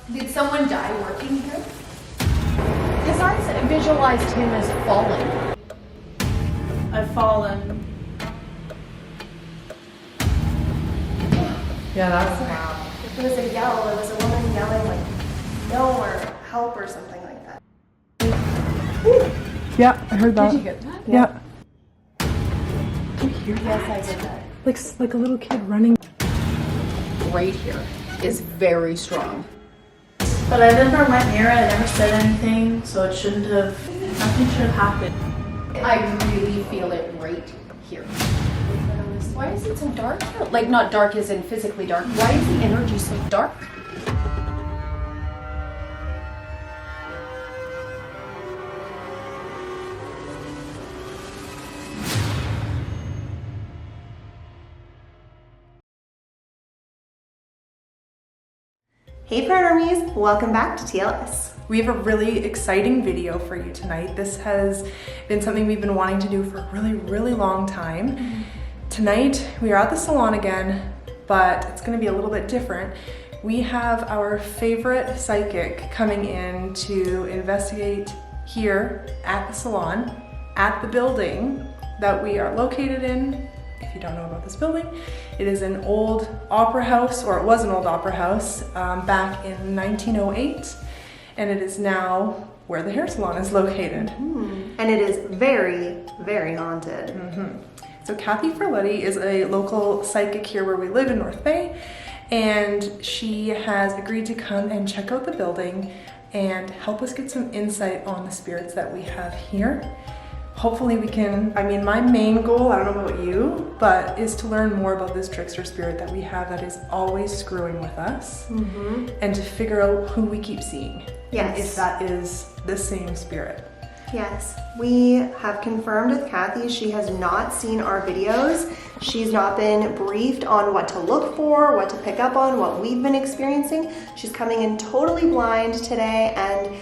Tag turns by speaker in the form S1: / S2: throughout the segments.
S1: Did someone die working here?
S2: Because I visualized him as falling.
S3: I've fallen.
S2: Yeah, that's wow.
S4: If it was a yell, it was a woman yelling like no or help or something like that.
S5: Yeah, I heard that.
S2: Did you get that?
S5: Yeah.
S2: Did you hear that? Yes, I did that.
S5: Like a little kid running.
S2: Right here is very strong.
S3: But I never went near it, I never said anything, so it shouldn't have, nothing should have happened.
S2: I really feel it right here. Why is it so dark here? Like not dark as in physically dark. Why is the energy so dark?
S4: Hey Paranormies, welcome back to TLS.
S5: We have a really exciting video for you tonight. This has been something we've been wanting to do for a really long time. Tonight, we are at the salon again, but it's gonna be a little bit different. We have our favorite psychic coming in to investigate here at the salon, at the building that we are located in. If you don't know about this building, it is an old opera house, or it was an old opera house back in 1908, and it is now where the hair salon is located.
S4: And it is very haunted.
S5: So Kathy Ferletti is a local psychic here where we live in North Bay, and she has agreed to come and check out the building and help us get some insight on the spirits that we have here. Hopefully we can, I mean, my main goal, I don't know about you, but is to learn more about this trickster spirit that we have that is always screwing with us, and to figure out who we keep seeing.
S4: Yes.
S5: And if that is the same spirit.
S4: Yes, we have confirmed with Kathy she has not seen our videos. She's not been briefed on what to look for, what to pick up on, what we've been experiencing. She's coming in totally blind today, and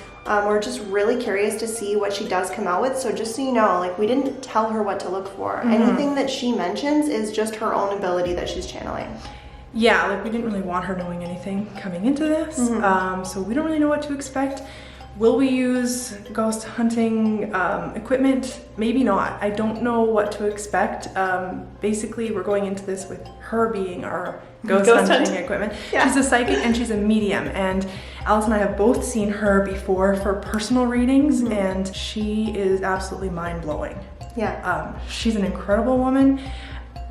S4: we're just really curious to see what she does come out with. So just so you know, like, we didn't tell her what to look for. Anything that she mentions is just her own ability that she's channeling.
S5: Yeah, like we didn't really want her knowing anything coming into this, so we don't really know what to expect. Will we use ghost hunting equipment? Maybe not. I don't know what to expect. Basically, we're going into this with her being our ghost hunting equipment. Yeah. She's a psychic and she's a medium, and Alice and I have both seen her before for personal readings, and she is absolutely mind-blowing.
S4: Yeah.
S5: She's an incredible woman,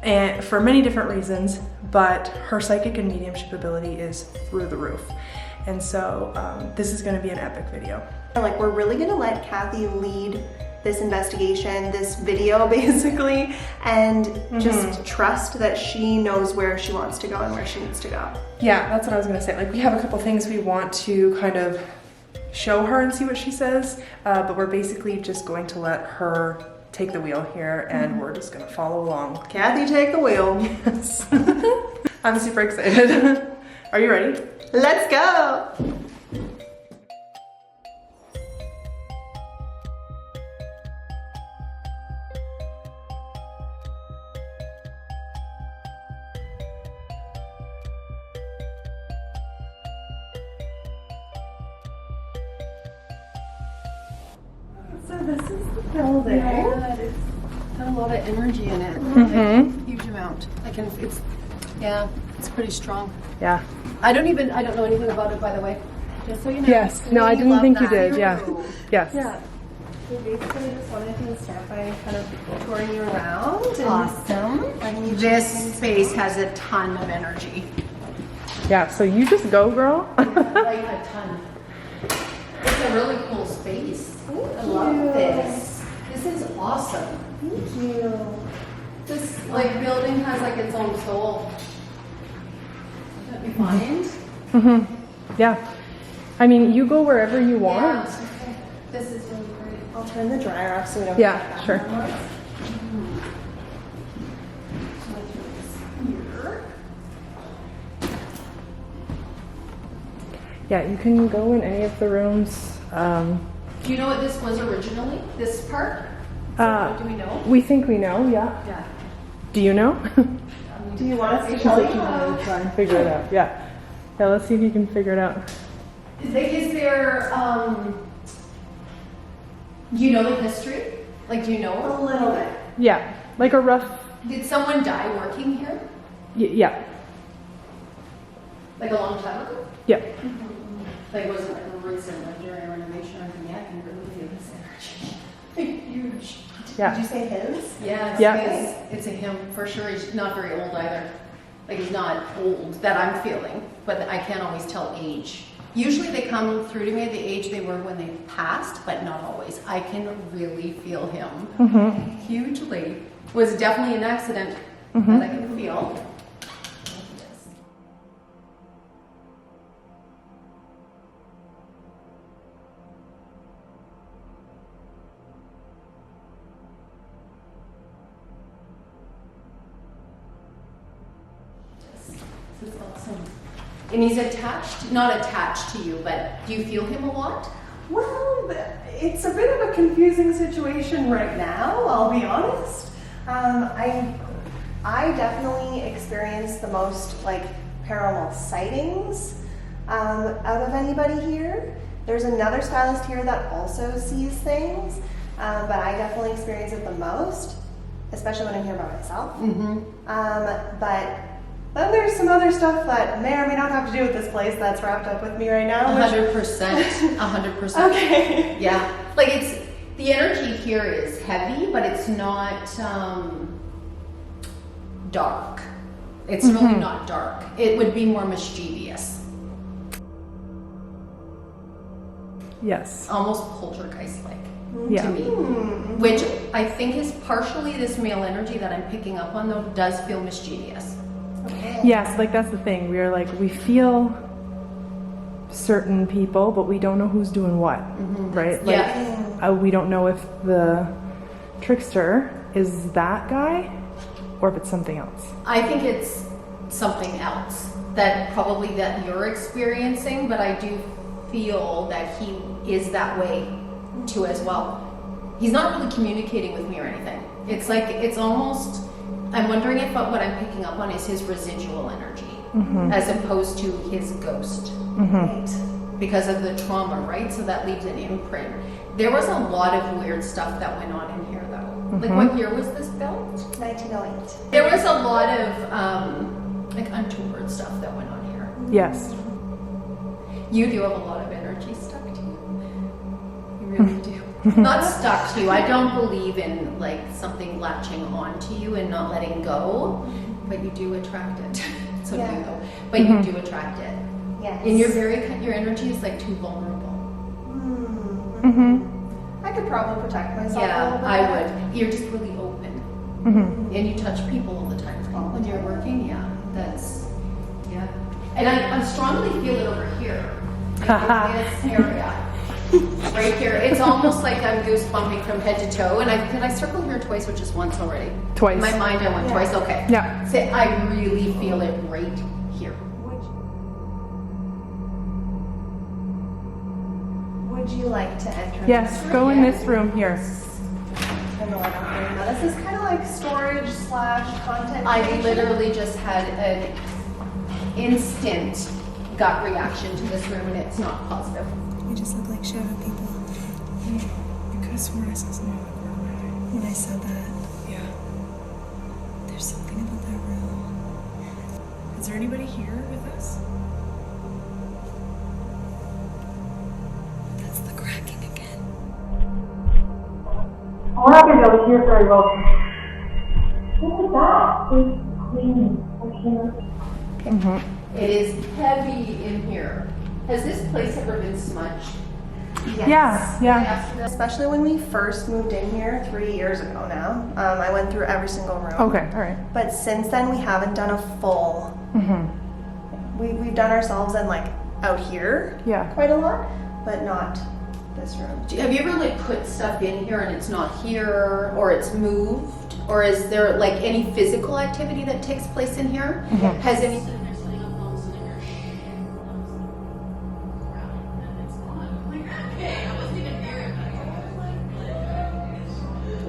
S5: and for many different reasons, but her psychic and mediumship ability is through the roof. And so this is gonna be an epic video.
S4: Like, we're really gonna let Kathy lead this investigation, this video basically, and just trust that she knows where she wants to go and where she needs to go.
S5: Yeah, that's what I was gonna say. Like, we have a couple things we want to kind of show her and see what she says, but we're basically just going to let her take the wheel here, and we're just gonna follow along.
S4: Kathy, take the wheel.
S5: Yes. I'm super excited. Are you ready?
S4: Let's go! So this is the building.
S2: Yeah, it's got a lot of energy in it. Huge amount. It's pretty strong.
S5: Yeah.
S2: I don't know anything about it, by the way. Just so you know.
S5: Yes. No, I didn't think you did. Yeah. Yes.
S4: Yeah. So basically, I just wanted to start by kind of touring you around.
S1: Awesome. This space has a ton of energy.
S5: Yeah. So you just go, girl.
S2: Like a ton. It's a really cool space. I love this. This is awesome.
S4: Thank you.
S2: This building has like its own soul. That we find.
S5: Yeah. I mean, you go wherever you want.
S2: Yeah. Okay. This is really great.
S4: I'll turn the dryer off so we don't
S5: Yeah,
S4: get that.
S5: sure.
S2: Here.
S5: Yeah, you can go in any of the rooms.
S2: Do you know what this was originally? This part? Do we know?
S5: We think we know, yeah.
S2: Yeah.
S5: Do you know?
S4: Do you want us to
S5: She's
S4: show
S5: like,
S4: you?
S5: try and figure it out. Yeah. Yeah, let's see if you can figure it out.
S2: Is there, do you know the history? Like, do you know?
S4: A little bit.
S5: Yeah, like a rough.
S2: Did someone die working here?
S5: Yeah.
S2: Like a long time ago?
S5: Yeah.
S2: Like, it wasn't like a recent, like during renovation or anything. Yeah, I can really feel this energy. Huge.
S5: Yeah.
S4: Did you say his?
S2: Yeah,
S5: Yeah.
S2: it's a him for sure. He's not very old either. Like, he's not old that I'm feeling, but I can't always tell age. Usually they come through to me at the age they were when they passed, but not always. I can really feel him hugely. Was definitely an accident that I can feel. This is awesome. And he's attached, not attached to you, but do you feel him a lot?
S4: Well, it's a bit of a confusing situation right now, I'll be honest. I definitely experience the most like paranormal sightings out of anybody here. There's another stylist here that also sees things, but I definitely experience it the most, especially when I'm here by myself. But then there's some other stuff that may or may not have to do with this place that's wrapped up with me right now.
S2: 100%. 100%.
S4: Okay.
S2: Yeah. Like the energy here is heavy, but it's not dark. It's really not dark. It would be more mischievous.
S5: Yes.
S2: Almost poltergeist-like
S5: Yeah.
S2: to me. Which I think is partially this male energy that I'm picking up on, though, does feel mischievous.
S5: Yes, like that's the thing. We are like, we feel certain people, but we don't know who's doing what, right? Like,
S2: Yeah.
S5: we don't know if the trickster is that guy or if it's something else.
S2: I think it's something else that probably that you're experiencing, but I do feel that he is that way too as well. He's not really communicating with me or anything. It's like, it's almost, I'm wondering if what I'm picking up on is his residual energy as opposed to his ghost. Right? Because of the trauma, right? So that leaves an imprint. There was a lot of weird stuff that went on in here though. Like what year was this built?
S4: 1908.
S2: There was a lot of like untoward stuff that went on here.
S5: Yes.
S2: You do have a lot of energy stuck to you. You really do. Not stuck to you. I don't believe in like something latching onto you and not letting go, but you do attract it. So do you though. But you do attract it.
S4: Yes.
S2: And your energy is like too vulnerable.
S4: I could probably protect myself a little
S2: Yeah,
S4: bit.
S2: I would. You're just really open. And you touch people all the time, right? When you're working, yeah. That's, yeah. And I strongly feel it over here. Like in this area. Right here. It's almost like I'm goosebumping from head to toe. And did I circle here twice or just once already?
S5: Twice.
S2: In my mind, I went twice. Okay.
S5: Yeah.
S2: Say, I really feel it right here.
S4: Would you like to enter?
S5: Yes, go in this room here.
S4: Turn the light on for you. Now, this is kind of like storage / content.
S2: I
S4: creation.
S2: literally just had an instant gut reaction to this room, and it's not positive.
S6: We just look like shadow people. I could have sworn I saw something in the corner when I said that. Yeah. There's something about that room. Is there anybody here with us? That's the cracking again.
S7: We're not going to be able to hear very well. What was that? It's clean.
S2: It is heavy in here. Has this place ever been smudged?
S4: Yes.
S5: Yeah.
S4: Especially when we first moved in here 3 years ago now. I went through every single room.
S5: Okay, all right.
S4: But since then, we haven't done a full. We've done ourselves in like out here.
S5: Yeah.
S4: Quite a lot, but not this room.
S2: Have you ever like put stuff in here and it's not here, or it's moved, or is there like any physical activity that takes place in here? Has any?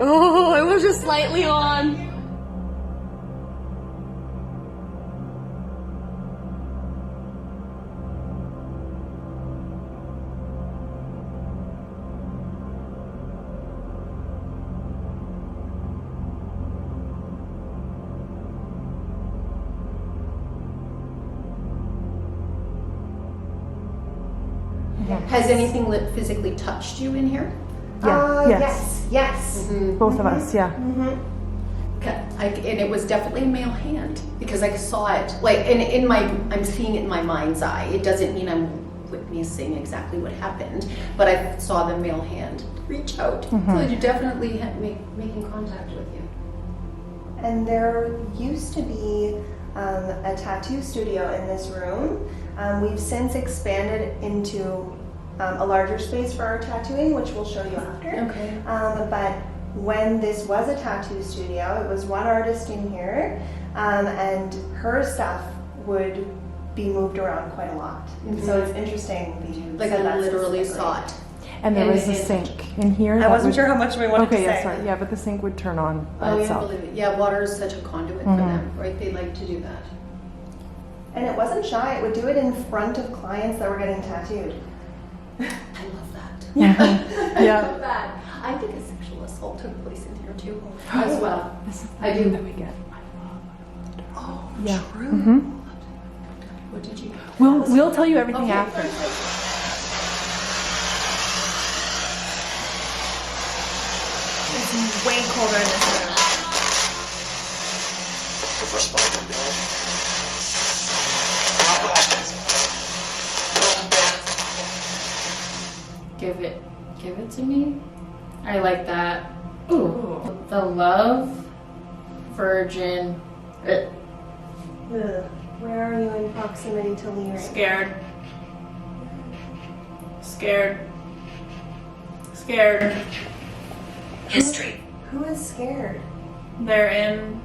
S6: Oh, I was just slightly on.
S2: Has anything physically touched you in here?
S4: Yes.
S5: Both of us, yeah.
S2: Okay. And it was definitely a male hand because I saw it. Like, and I'm seeing it in my mind's eye. It doesn't mean I'm witnessing exactly what happened, but I saw the male hand reach out. So you definitely had making contact with you.
S4: And there used to be a tattoo studio in this room. We've since expanded into a larger space for our tattooing, which we'll show you after.
S2: Okay.
S4: But when this was a tattoo studio, it was one artist in here, and her stuff would be moved around quite a lot. So it's interesting.
S2: Like I literally saw it.
S5: And there was a sink in here.
S4: I
S5: that
S4: wasn't
S5: would-
S4: sure how much we wanted
S5: Okay,
S4: to
S5: yeah,
S4: say.
S5: sorry. Yeah, but the sink would turn on by
S2: Oh, yeah,
S5: itself.
S2: believe it. Yeah, water is such a conduit for them, right? They like to do that.
S4: And it wasn't shy. It would do it in front of clients that were getting tattooed.
S2: I love that.
S5: Yeah.
S2: I love that. I think a sexual assault took place in here too, as well.
S5: This is
S2: I do.
S5: that we get.
S2: Oh,
S5: Yeah.
S2: true. What did you?
S5: We'll tell you everything
S2: Okay,
S5: after.
S2: perfect.
S4: It's way colder in this room.
S8: Give it to me. I like that. Ooh. The love, virgin.
S4: Ugh. Where are you in proximity to Leary?
S3: Scared. Scared.
S9: History.
S4: Who is scared?
S3: They're in.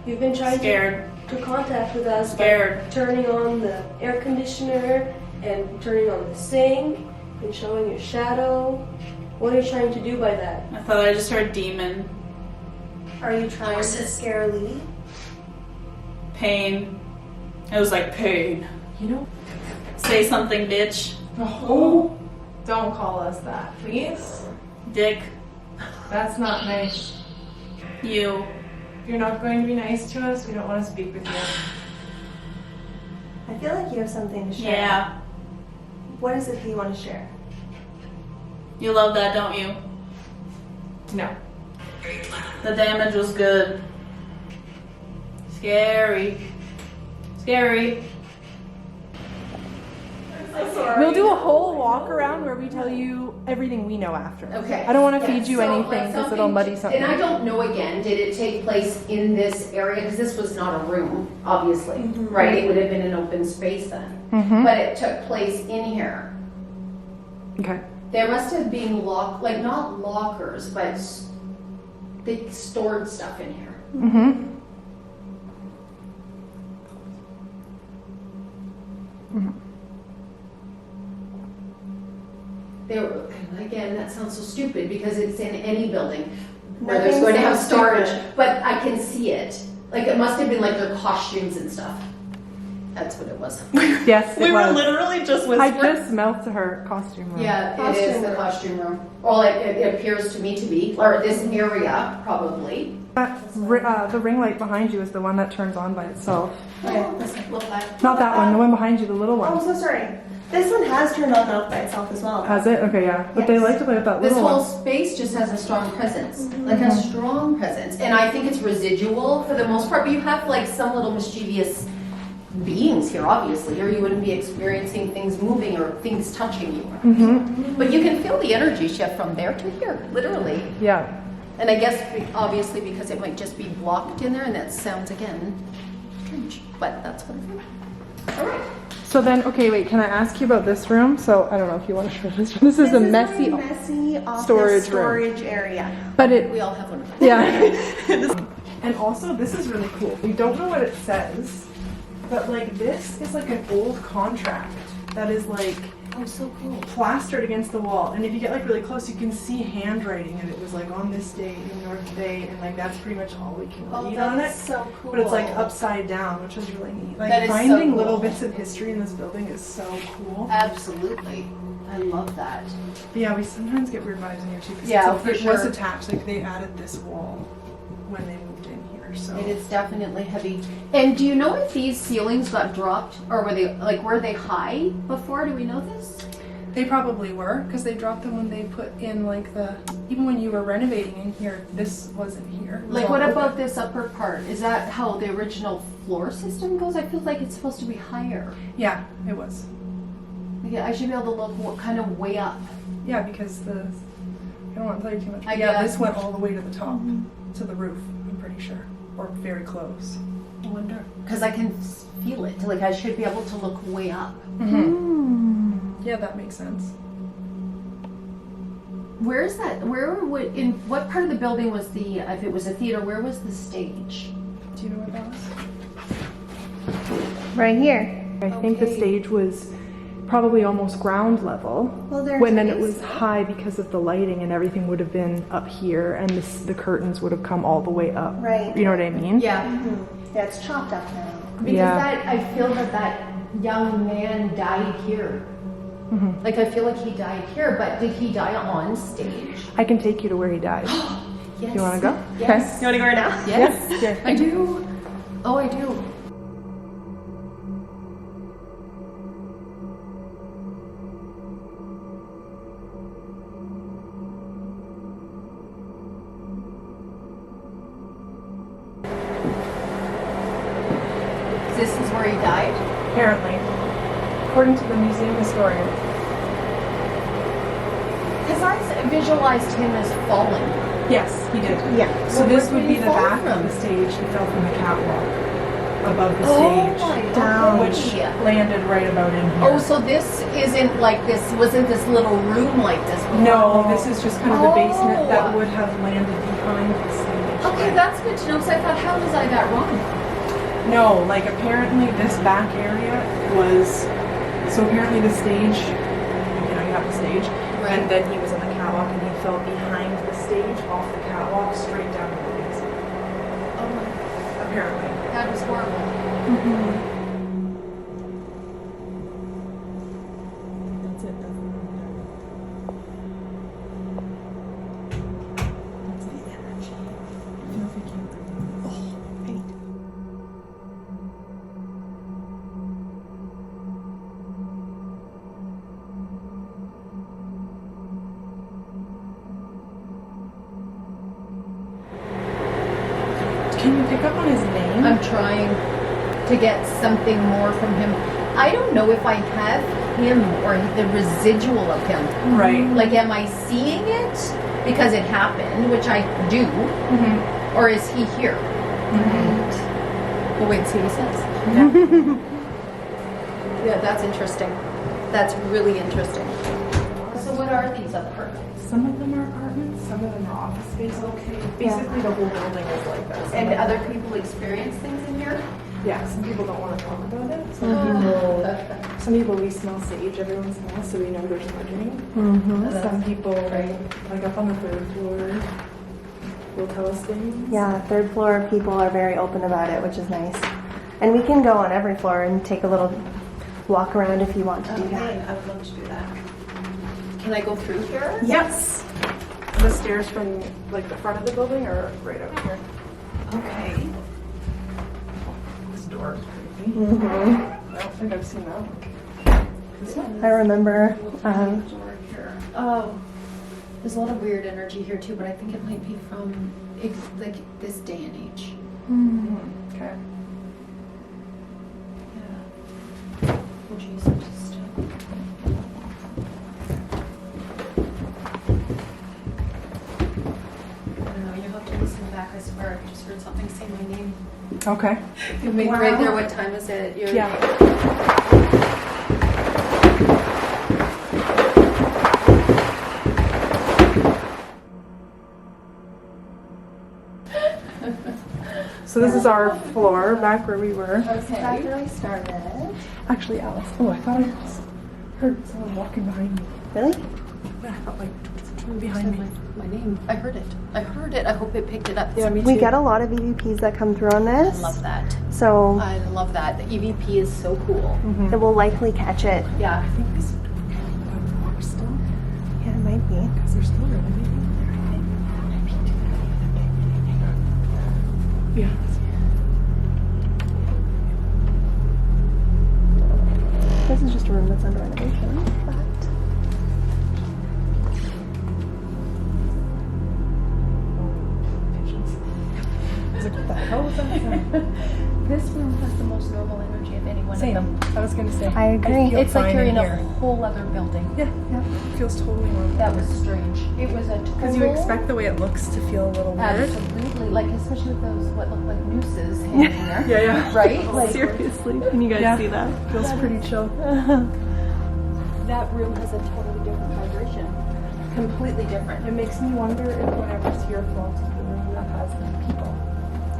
S10: You've been trying
S3: Scared.
S10: to contact with us
S3: Scared.
S10: by turning on the air conditioner and turning on the sink and showing your shadow. What are you trying to do by that?
S3: I thought I just heard demon.
S4: Are you trying to scare Lee?
S3: Pain. It was like pain.
S5: You know?
S3: Say something, bitch.
S5: Oh, don't call us that, please.
S3: Dick.
S5: That's not nice.
S3: You.
S5: If you're not going to be nice to us, we don't want to speak with you.
S4: I feel like you have something to share.
S3: Yeah.
S4: What is it that you want to share?
S3: You love that, don't you?
S5: No.
S3: The damage was good. Scary. Scary.
S5: We'll do a whole walk around where we tell you everything we know after.
S2: Okay.
S5: I don't want to feed you
S2: So,
S5: anything
S2: like,
S5: because it'll muddy something.
S2: And I don't know again, did it take place in this area? Because this was not a room, obviously, right? It would have been an open space then. But it took place in here.
S5: Okay.
S2: There must have been like not lockers, but they stored stuff in here. There were, again, that sounds so stupid because it's in any building where there's
S4: Nothing
S2: going to have
S4: sounds
S2: storage,
S4: stupid.
S2: but I can see it. Like it must have been like their costumes and stuff. That's what it was.
S5: Yes, it
S3: We were
S5: was.
S3: literally just
S5: I
S3: whispering.
S5: just mouthed to her costume room.
S2: Yeah, it
S4: Costume
S2: is the
S4: room.
S2: costume room. Or like it appears to me to be, or this area probably.
S5: The ring light behind you is the one that turns on by itself.
S2: Look at
S5: Not that one, the one behind you, the little
S4: Oh, I'm
S5: one.
S4: so sorry. This one has turned on and off by itself as well.
S5: Has it? Okay, yeah. But they
S4: Yes.
S5: like to play with that
S2: This
S5: little
S2: whole
S5: one.
S2: space just has a strong presence, like a strong presence. And I think it's residual for the most part, but you have like some little mischievous beings here, obviously, or you wouldn't be experiencing things moving or things touching you. But you can feel the energy shift from there to here, literally.
S5: Yeah.
S2: And I guess obviously because it might just be blocked in there, and that sounds again strange, but that's what it is. All right.
S5: So then, okay, wait, can I ask you about this room? So I don't know if you want to show this room. This is a messy,
S4: messy office
S5: storage
S4: storage area.
S5: but it,
S2: We all have one of them.
S5: yeah. And also, this is really cool. We don't know what it says, but like this is like an old contract that is like
S2: So cool.
S5: plastered against the wall. And if you get like really close, you can see handwriting, and it was like on this date in North Bay, and like that's pretty much all we can read on it.
S2: so cool.
S5: But it's like upside down, which is really neat. Like
S2: That is so
S5: finding
S2: cool.
S5: little bits of history in this building is so cool.
S2: Absolutely. I love that.
S5: But yeah, we sometimes get weird vibes in here too. 'Cause
S2: Yeah,
S5: it's
S2: for
S5: it was
S2: sure.
S5: attached. Like they added this wall when they moved in here. So
S2: It is definitely heavy. And do you know if these ceilings got dropped, or were they high before? Do we know this?
S5: They probably were, because they dropped them when they put in like even when you were renovating in here, this wasn't here. It was
S2: Like,
S5: all
S2: what
S5: open.
S2: about this upper part? Is that how the original floor system goes? I feel like it's supposed to be higher.
S5: Yeah, it was.
S2: Yeah, I should be able to look kind of way up.
S5: Yeah, because I don't want to tell you too much. But
S2: I
S5: yeah,
S2: guess.
S5: this went all the way to the top, to the roof, I'm pretty sure. Or very close.
S2: I wonder. Because I can feel it. Like, I should be able to look way up.
S5: Yeah, that makes sense.
S2: Where is that? In what part of the building was if it was a theater, where was the stage?
S5: Do you know what that was?
S4: Right here.
S5: I think the stage was probably almost ground level.
S4: Well, there's
S5: when then it
S4: space.
S5: was high because of the lighting and everything would have been up here and the curtains would have come all the way up.
S4: Right.
S5: You know what I mean?
S2: Yeah.
S4: Yeah, it's chopped up now.
S2: Because
S5: Yeah.
S2: I feel that young man died here. Like, I feel like he died here, but did he die on stage?
S5: I can take you to where he died.
S2: Yes.
S5: You want to go?
S2: Yes.
S4: You want to go right now?
S2: Yes.
S5: Yeah.
S2: I do. Oh, I do. This is where he died?
S5: Apparently. According to the museum historian.
S2: Because I visualized him as falling.
S5: Yes, he did.
S4: Yeah.
S5: So
S2: Well,
S5: this
S2: where
S5: would
S2: did
S5: be
S2: he
S5: the
S2: fall
S5: back
S2: from?
S5: of the stage. He fell from the catwalk above the
S2: Oh
S5: stage.
S2: my
S4: Down.
S2: God.
S5: Which landed right about in here.
S2: Oh, so this isn't like this, wasn't this little room like this before?
S5: No, this is just kind of the basement that
S2: Oh.
S5: would have landed behind the stage.
S2: Okay, that's good to know, because I thought, how was I that wrong?
S5: No, like apparently this back area was, so apparently the stage, you have the stage,
S2: Right.
S5: and then he was on the catwalk and he fell behind the stage off the catwalk straight down to the basement.
S2: Oh my,
S5: Apparently.
S2: that was horrible.
S6: That's it. That's the energy. I feel like I can't breathe.
S4: Oh, right.
S5: Can you pick up on his name?
S2: I'm trying to get something more from him. I don't know if I have him or the residual of him.
S5: Right.
S2: Like, am I seeing it because it happened, which I do, or is he here? We'll wait and see what he says. Yeah, that's interesting. That's really interesting. So what are these apartments?
S5: Some of them are apartments, some of them are office space.
S2: Okay.
S5: Basically the whole building is like that.
S2: And other people experience things in here?
S5: Yeah, some people don't want to talk about it.
S2: Oh.
S5: Some people we smell sage every once in a while, so we know there's living. Some people, like up on the third floor, will tell us things.
S4: Yeah, third floor people are very open about it, which is nice. And we can go on every floor and take a little walk around if you want to do that.
S2: I would love to do that. Can I go through here?
S5: Yes. The stairs from like the front of the building are right out here.
S2: Okay.
S5: This door is creepy. I don't think I've seen that one.
S4: I remember,
S2: Oh, there's a lot of weird energy here too, but I think it might be from like this day and age.
S5: Okay.
S2: Yeah. Oh jeez, I'm just. I don't know. You have to listen back. I swear, I just heard something say my name.
S5: Okay.
S2: You made right there. What time is it? You're,
S5: Yeah. So this is our floor back where we were.
S4: back where I started.
S5: Actually, Alice. Oh, I thought I just heard someone walking behind me.
S4: Really?
S5: Yeah, I felt like behind me.
S2: my name. I heard it. I heard it. I hope it picked it up.
S5: Yeah, me too.
S4: We get a lot of EVPs that come through on this.
S2: I love that.
S4: So
S2: I love that. The EVP is so cool.
S4: it will likely catch it.
S2: Yeah.
S5: I think this door still,
S4: Yeah, it might be.
S5: because they're still renovating. Yeah.
S4: This is just a room that's under renovation. But agree.
S5: feel
S2: It's like
S5: fine
S2: you're in a
S5: here.
S2: whole other building.
S5: Yeah, it feels totally normal.
S2: That was strange. It was a
S5: Because you
S2: total-
S5: expect the way it looks to feel a little weird.
S2: Absolutely, like especially with those what look like nooses hanging there.
S5: Yeah.
S2: Right? Like
S4: Seriously, can you guys see that?
S5: Feels pretty chill.
S2: that room has a totally different vibration. Completely different.
S5: It makes me wonder if whatever's here floats to the room that has people.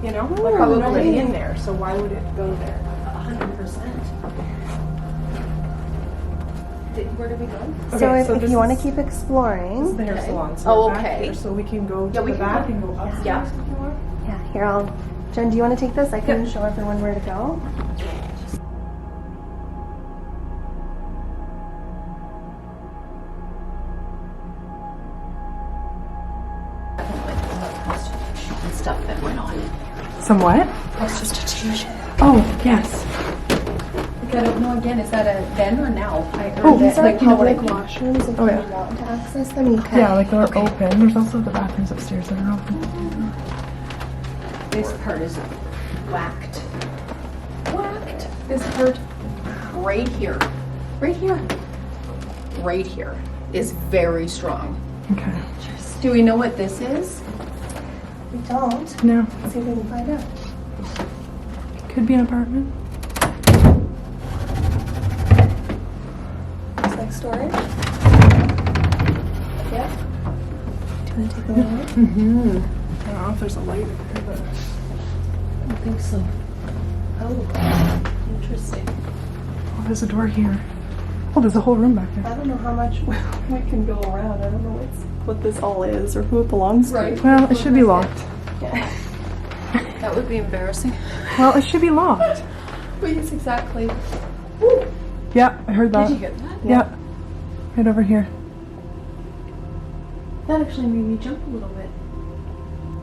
S5: You know? Like
S2: Probably.
S5: there's nobody in there, so why would it go there?
S2: 100%. Where do we go?
S4: So
S5: Okay,
S4: if,
S5: so
S4: if
S5: this
S4: you want to
S5: is-
S4: keep exploring,
S5: This is the hair
S2: Okay.
S5: salon. So
S2: Oh,
S5: we're back
S2: okay.
S5: here, so we can go to
S2: Yeah, we
S5: the
S2: can
S5: back
S2: go-
S5: and go upstairs
S2: Yeah.
S5: if you want.
S4: yeah, here I'll. Jen, do you want to take this? I can show everyone where to go.
S2: Prostitution and stuff that went on.
S5: Somewhat?
S2: Prostitution.
S5: Oh, yes.
S2: Like, I don't know. Again, is that a then or now? I heard
S4: Oh,
S2: that.
S4: these are
S2: Like, you know what I
S4: public
S2: mean?
S4: washrooms. If
S5: Oh,
S4: you
S5: yeah.
S4: want to access them, you can.
S5: Yeah, like they're open. There's also the bathrooms upstairs that are open.
S2: This part is whacked. Whacked. This part right here. Right here. Right here is very strong.
S5: Okay.
S2: Do we know what this is?
S4: We don't.
S5: No,
S4: Let's see if we can find out.
S5: could be an apartment.
S4: It's like storage.
S2: Yeah.
S4: Do you want to take a look?
S5: Mm-hmm. I don't know if there's a light here, but
S2: I don't think so. Oh, interesting.
S5: oh, there's a door here. Oh, there's a whole room back there.
S4: I don't know how much we can go around. I don't know what this all is or who it belongs to.
S2: Right.
S5: Well, it should be locked.
S2: That would be embarrassing.
S5: Well, it should be locked.
S2: Yes, exactly.
S5: Yeah, I heard that.
S2: Did you get that?
S5: Yeah. Right over here.
S2: That actually made me jump a little bit.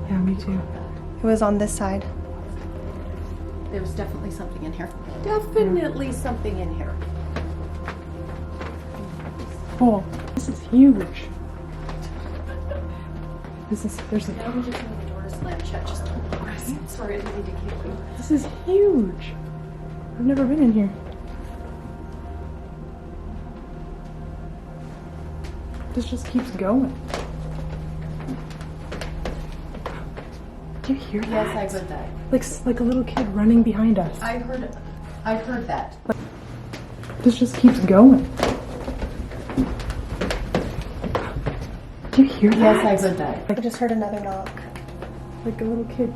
S5: Yeah, me too.
S4: It was on this side.
S2: There was definitely something in here. Definitely something in here.
S5: Oh, this is huge. There's a,
S2: Now we just need the door to slam shut. Just sorry, I didn't mean to keep you.
S5: this is huge. I've never been in here. This just keeps going. Do you hear that?
S2: Yes, I heard that.
S5: Like a little kid running behind us.
S2: I heard that.
S5: This just keeps going. Do you hear that?
S2: Yes, I heard that.
S4: I just heard another knock.
S5: Like a little kid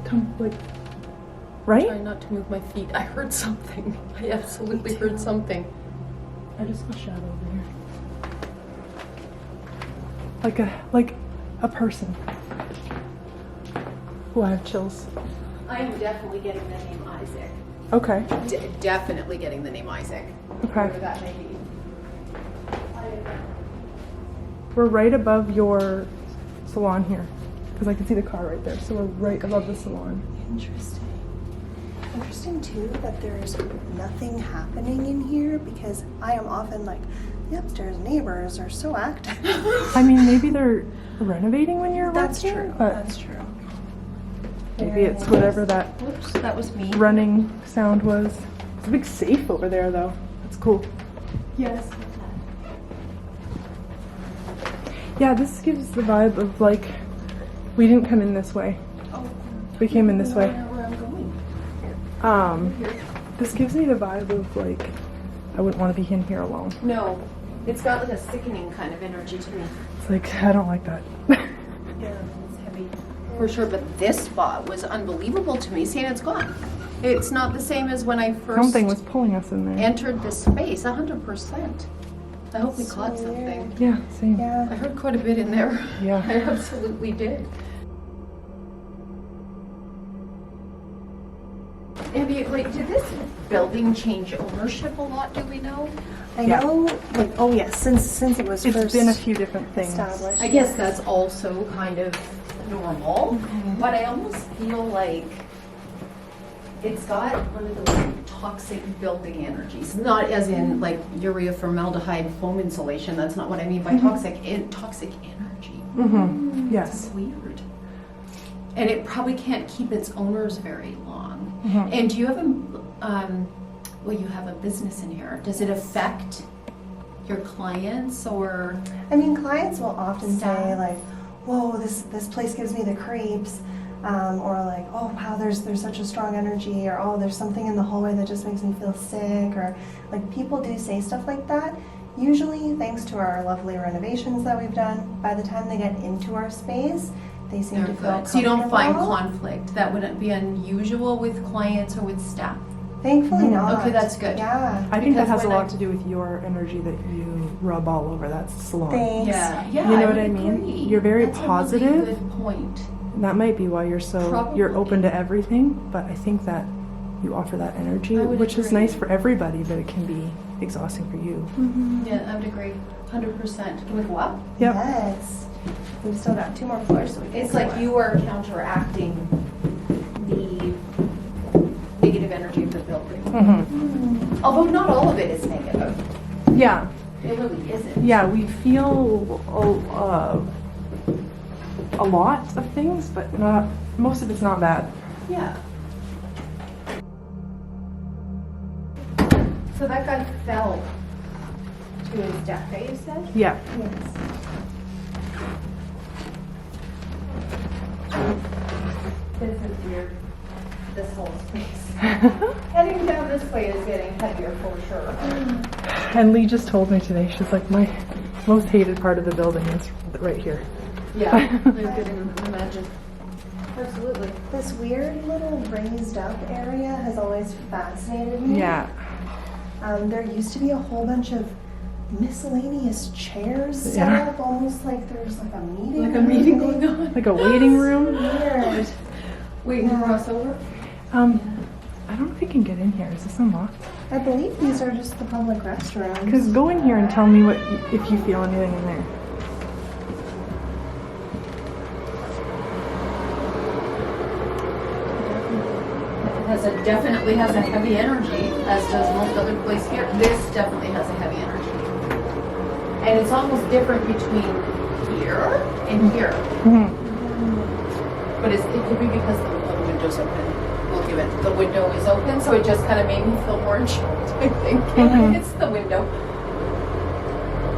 S5: right?
S2: Trying not to move my feet. I heard something. I absolutely heard something.
S5: I just saw a shadow over here. Like a person. Oh, I have chills.
S2: I am definitely getting the name Isaac.
S5: Okay.
S2: Definitely getting the name Isaac.
S5: Okay.
S2: Whatever that may be.
S5: We're right above your salon here. Because I can see the car right there. So we're right above the salon.
S4: Interesting. Interesting too that there's nothing happening in here because I am often like, the upstairs neighbors are so active.
S5: I mean, maybe they're renovating when you're
S4: That's
S5: working,
S4: true.
S5: but
S4: That's true.
S5: maybe it's whatever that
S2: Whoops, that was me.
S5: running sound was. It's a big safe over there, though. That's cool.
S2: Yes.
S5: Yeah, this gives the vibe of like, we didn't come in this way. We came in this way.
S2: Where I'm going.
S5: This gives me the vibe of like, I wouldn't want to be in here alone.
S2: No, it's got like a sickening kind of energy to me.
S5: It's like, I don't like that.
S2: Yeah, it's heavy. For sure, but this spot was unbelievable to me. See, and it's gone. It's not the same as when I first
S5: Something was pulling us in there.
S2: entered this space, 100%. I hope we caught something.
S5: Yeah, same.
S4: Yeah.
S2: I heard quite a bit in there.
S5: Yeah.
S2: I absolutely did. Have you, like, did this building change ownership a lot, do we know?
S4: I
S5: Yeah.
S4: know, like, oh yes, since it was
S5: It's
S4: first
S5: been a few different things.
S4: established.
S2: I guess that's also kind of normal, but I almost feel like it's got one of those toxic building energies. Not as in like urea formaldehyde foam insulation, that's not what I mean by toxic energy.
S5: Mm-hmm. Yes.
S2: It's weird. And it probably can't keep its owners very long.
S5: Mhm.
S2: And do you have well, you have a business in here. Does it affect your clients or?
S4: I mean, clients will often say
S2: Staff.
S4: like, whoa, this place gives me the creeps. Or like, oh wow, there's such a strong energy, or oh, there's something in the hallway that just makes me feel sick, or like people do say stuff like that. Usually, thanks to our lovely renovations that we've done, by the time they get into our space, they seem
S2: They're
S4: to feel
S2: good. So you don't find
S4: comfortable.
S2: conflict. That wouldn't be unusual with clients or with staff.
S4: Thankfully not.
S2: Okay, that's good.
S4: Yeah.
S5: I think that
S2: Because
S5: has a
S2: when
S5: lot to do with your energy that you rub all over that salon.
S4: Thanks.
S2: Yeah,
S5: You know
S2: I
S5: what
S2: would
S5: I mean?
S2: agree.
S5: You're very
S2: That's
S5: positive.
S2: A really good point.
S5: That might be why you're
S2: Probably.
S5: open to everything, but I think that you offer that energy,
S2: I would
S5: which is
S2: agree.
S5: nice for everybody, but it can be exhausting for you.
S2: Yeah, I would agree. 100%. Can we go up?
S5: Yep.
S4: Yes. We've still got 2 more floors, so we can
S2: It's
S4: go
S2: like
S4: up.
S2: you are counteracting the negative energy of the building.
S5: Mm-hmm.
S2: Although not all of it is negative.
S5: Yeah,
S2: It really isn't.
S5: yeah, we feel a lot of things, but not most of it's not bad.
S2: Yeah. So that guy fell to his death, eh, you said?
S5: Yeah.
S4: Yes.
S2: This is weird. This whole space. Heading down this way is getting heavier for sure.
S5: And Lee just told me today, she's like, my most hated part of the building is right here.
S2: Yeah, I couldn't imagine. Absolutely.
S4: This weird little raised up area has always fascinated me.
S5: Yeah.
S4: There used to be a whole bunch of miscellaneous chairs set
S5: Yeah.
S4: up, almost like there's like a meeting.
S2: Like a meeting going on.
S5: Like a waiting room.
S4: Weird.
S2: Waiting to cross over?
S5: I don't know if you can get in here. Is this unlocked?
S4: I believe these are just the public restrooms.
S5: Because go in here and tell me if you feel anything in there.
S2: Definitely has a heavy energy, as does most other place here. This definitely has a heavy energy. And it's almost different between here and here. But it could be because the window's open. We'll give it. The window is open, so it just kind of made me feel more insured, I think. It's the window.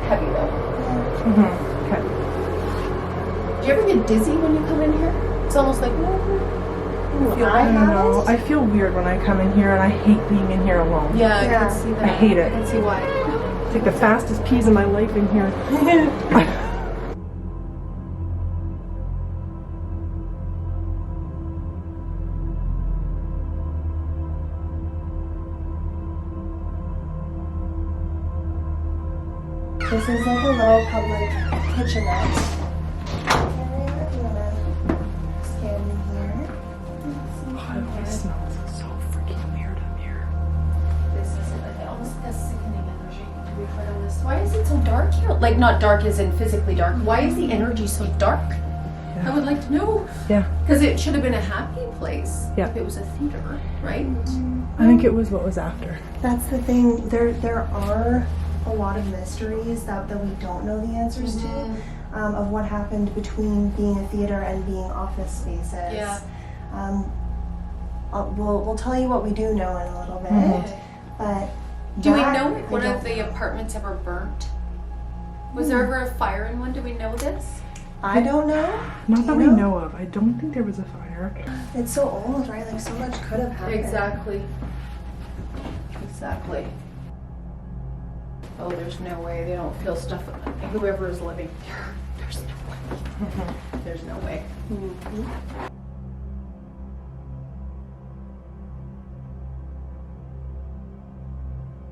S2: Heavy though.
S5: Okay.
S2: Do you ever get dizzy when you come in here? It's almost like,
S5: I don't know. I feel weird when I come in here, and I hate being in here alone.
S2: yeah, I
S4: Yeah.
S2: can see that.
S5: I hate it.
S2: I can see why.
S5: It's like the fastest peas in my life in here.
S4: This is like a little public kitchenette area. You wanna stand in here?
S5: It always smells so freaking weird up here.
S2: This is like almost a sickening energy, to be quite honest. Why is it so dark here? Like not dark as in physically dark. Why is the energy so dark? I would like to know.
S5: Yeah.
S2: Because it should have been a happy place.
S5: Yeah.
S2: If it was a theater, right?
S5: I think it was what was after.
S4: That's the thing. There are a lot of mysteries that we don't know the answers to, of what happened between being a theater and being office spaces.
S2: Yeah.
S4: We'll tell you what we do know in a little bit, but
S2: Do we
S4: that
S2: know
S4: I
S2: if one
S4: don't
S2: of the apartments ever burnt? Was there ever a fire in one? Do we know this?
S4: I don't know.
S5: Not
S4: Do
S5: that
S4: you
S5: we know of. I don't think there was a fire.
S4: It's so old, right? Like so much could have happened.
S2: Exactly. Oh, there's no way they don't feel stuff. Whoever is living here, there's no way. There's no way.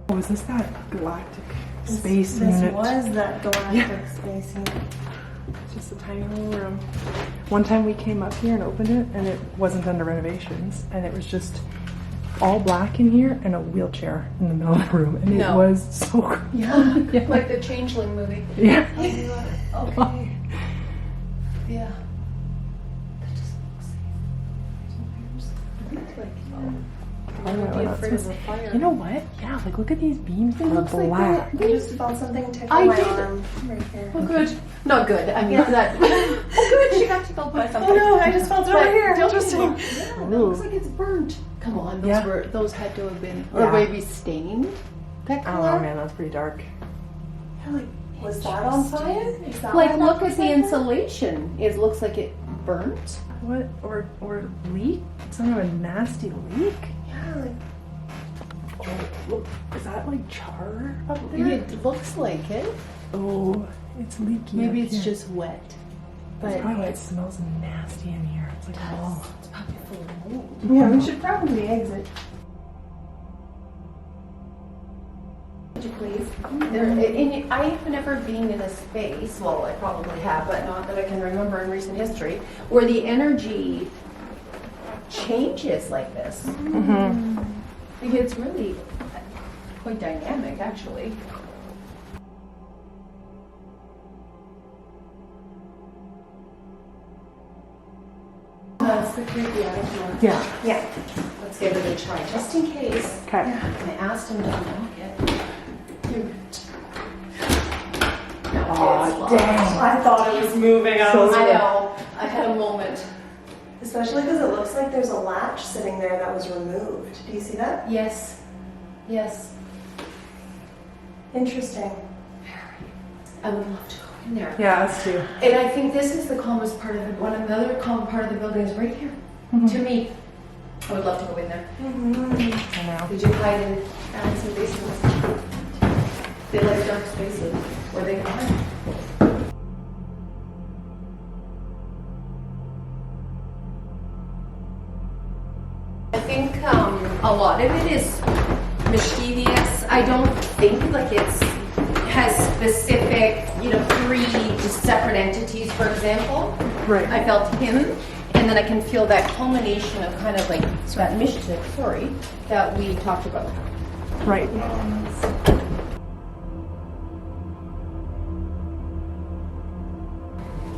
S5: Was this that galactic space
S4: This
S5: unit?
S4: was that galactic space unit.
S5: It's just a tiny little room. One time we came up here and opened it, and it wasn't under renovations, and it was just all black in here and a wheelchair in the middle of the room, and it
S2: No.
S5: was so creepy.
S2: Yeah, like the Changeling movie.
S5: Yeah.
S2: Okay. Yeah. That doesn't look safe. Like,
S5: I
S2: would be
S5: know,
S2: afraid
S5: that's
S2: of a fire.
S5: You know what? Yeah, like look at these beams. They're
S2: looks like
S5: black.
S4: I just felt something tickle
S2: I
S4: my
S2: did.
S4: arm right here.
S2: Oh, good. Not good. I mean, that. Oh, good. She got tickled by something.
S5: Oh no, I just felt it over here. Interesting.
S2: Yeah, that looks like it's burnt. Come on, those had to have been, or
S5: Yeah.
S2: maybe stained. That
S5: I don't
S2: color.
S5: know, man. That's pretty dark.
S4: Yeah, like, was that on fire? Is that
S2: Like,
S4: why
S2: look
S4: that
S2: at
S4: was
S2: the
S4: like that?
S2: insulation. It looks like it burnt.
S5: What or leak? Some kind of a nasty leak?
S4: Yeah, like
S5: Oh, look, is that like char up there?
S2: It looks like it.
S5: Oh, it's leaky.
S2: Maybe
S5: up
S2: it's
S5: here.
S2: just wet. But
S5: That's probably why it smells nasty in here. It's like oh.
S2: it's probably full of mold.
S4: yeah, we should probably exit. Would you please?
S2: I have never been in a space, well, I probably have, but not that I can remember in recent history, where the energy changes like this.
S5: Mm-hmm.
S2: Like, it's really quite dynamic, actually. That's the creepy attitude.
S5: Yeah.
S4: Yeah.
S2: Let's give it a try, just in case.
S5: Okay.
S2: I asked him to knock it.
S5: Oh, dang.
S4: I thought it was moving.
S2: I know. I had a moment.
S4: Especially because it looks like there's a latch sitting there that was removed. Do you see that?
S2: Yes. Yes.
S4: Interesting.
S2: I would love to go in there.
S5: Yeah, us too.
S2: And I think this is the calmest part of the one. Another calm part of the building is right here. To me, I would love to go in there.
S5: I know.
S2: Did you hide in some basements? They like dark spaces where they can hide. I think a lot of it is mischievous. I don't think like it's has specific, three separate entities, for example.
S5: Right.
S2: I felt him, and then I can feel that culmination of kind of like that mischief, that we talked about.
S5: Right.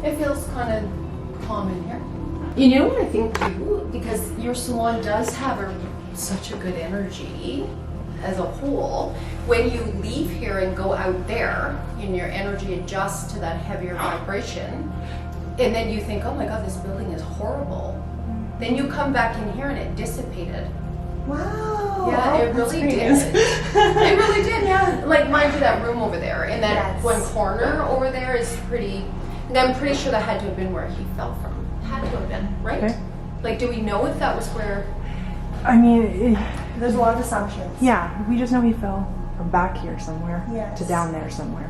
S2: It feels kind of calm in here. You know what I think too? Because your salon does have such a good energy as a whole. When you leave here and go out there, and your energy adjusts to that heavier vibration, and then you think, oh my God, this building is horrible. Then you come back in here and it dissipated.
S4: Wow.
S2: Yeah, it really did. It really did, yeah. Like, mind you, that room over there, and that
S4: Yes.
S2: one corner over there is pretty, and I'm pretty sure that had to have been where he fell from. Had to have been, right?
S5: Okay.
S2: Like, do we know if that was where?
S5: I mean,
S4: There's a lot of assumptions.
S5: yeah, we just know he fell from back here somewhere
S4: Yes.
S5: to down there somewhere.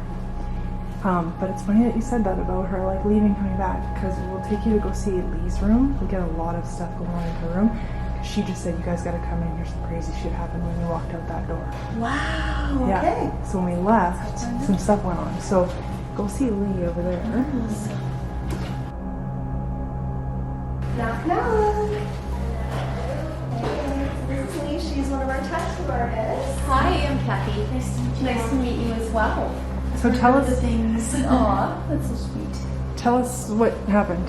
S5: But it's funny that you said that about her like leaving, coming back, because we'll take you to go see Lee's room. We get a lot of stuff going on in her room. She just said, you guys gotta come in, here's some crazy shit happened when you walked out that door.
S4: Wow.
S5: Yeah.
S4: Okay.
S5: So when we left, some stuff went on. So go see Lee over there.
S4: Knock, knock. Hey, this is Lee. She's one of our tattoo artists.
S2: Hi, I'm Kathy. Nice to meet you as well.
S5: So tell us,
S3: things.
S2: Aw, that's so sweet.
S5: tell us what happened.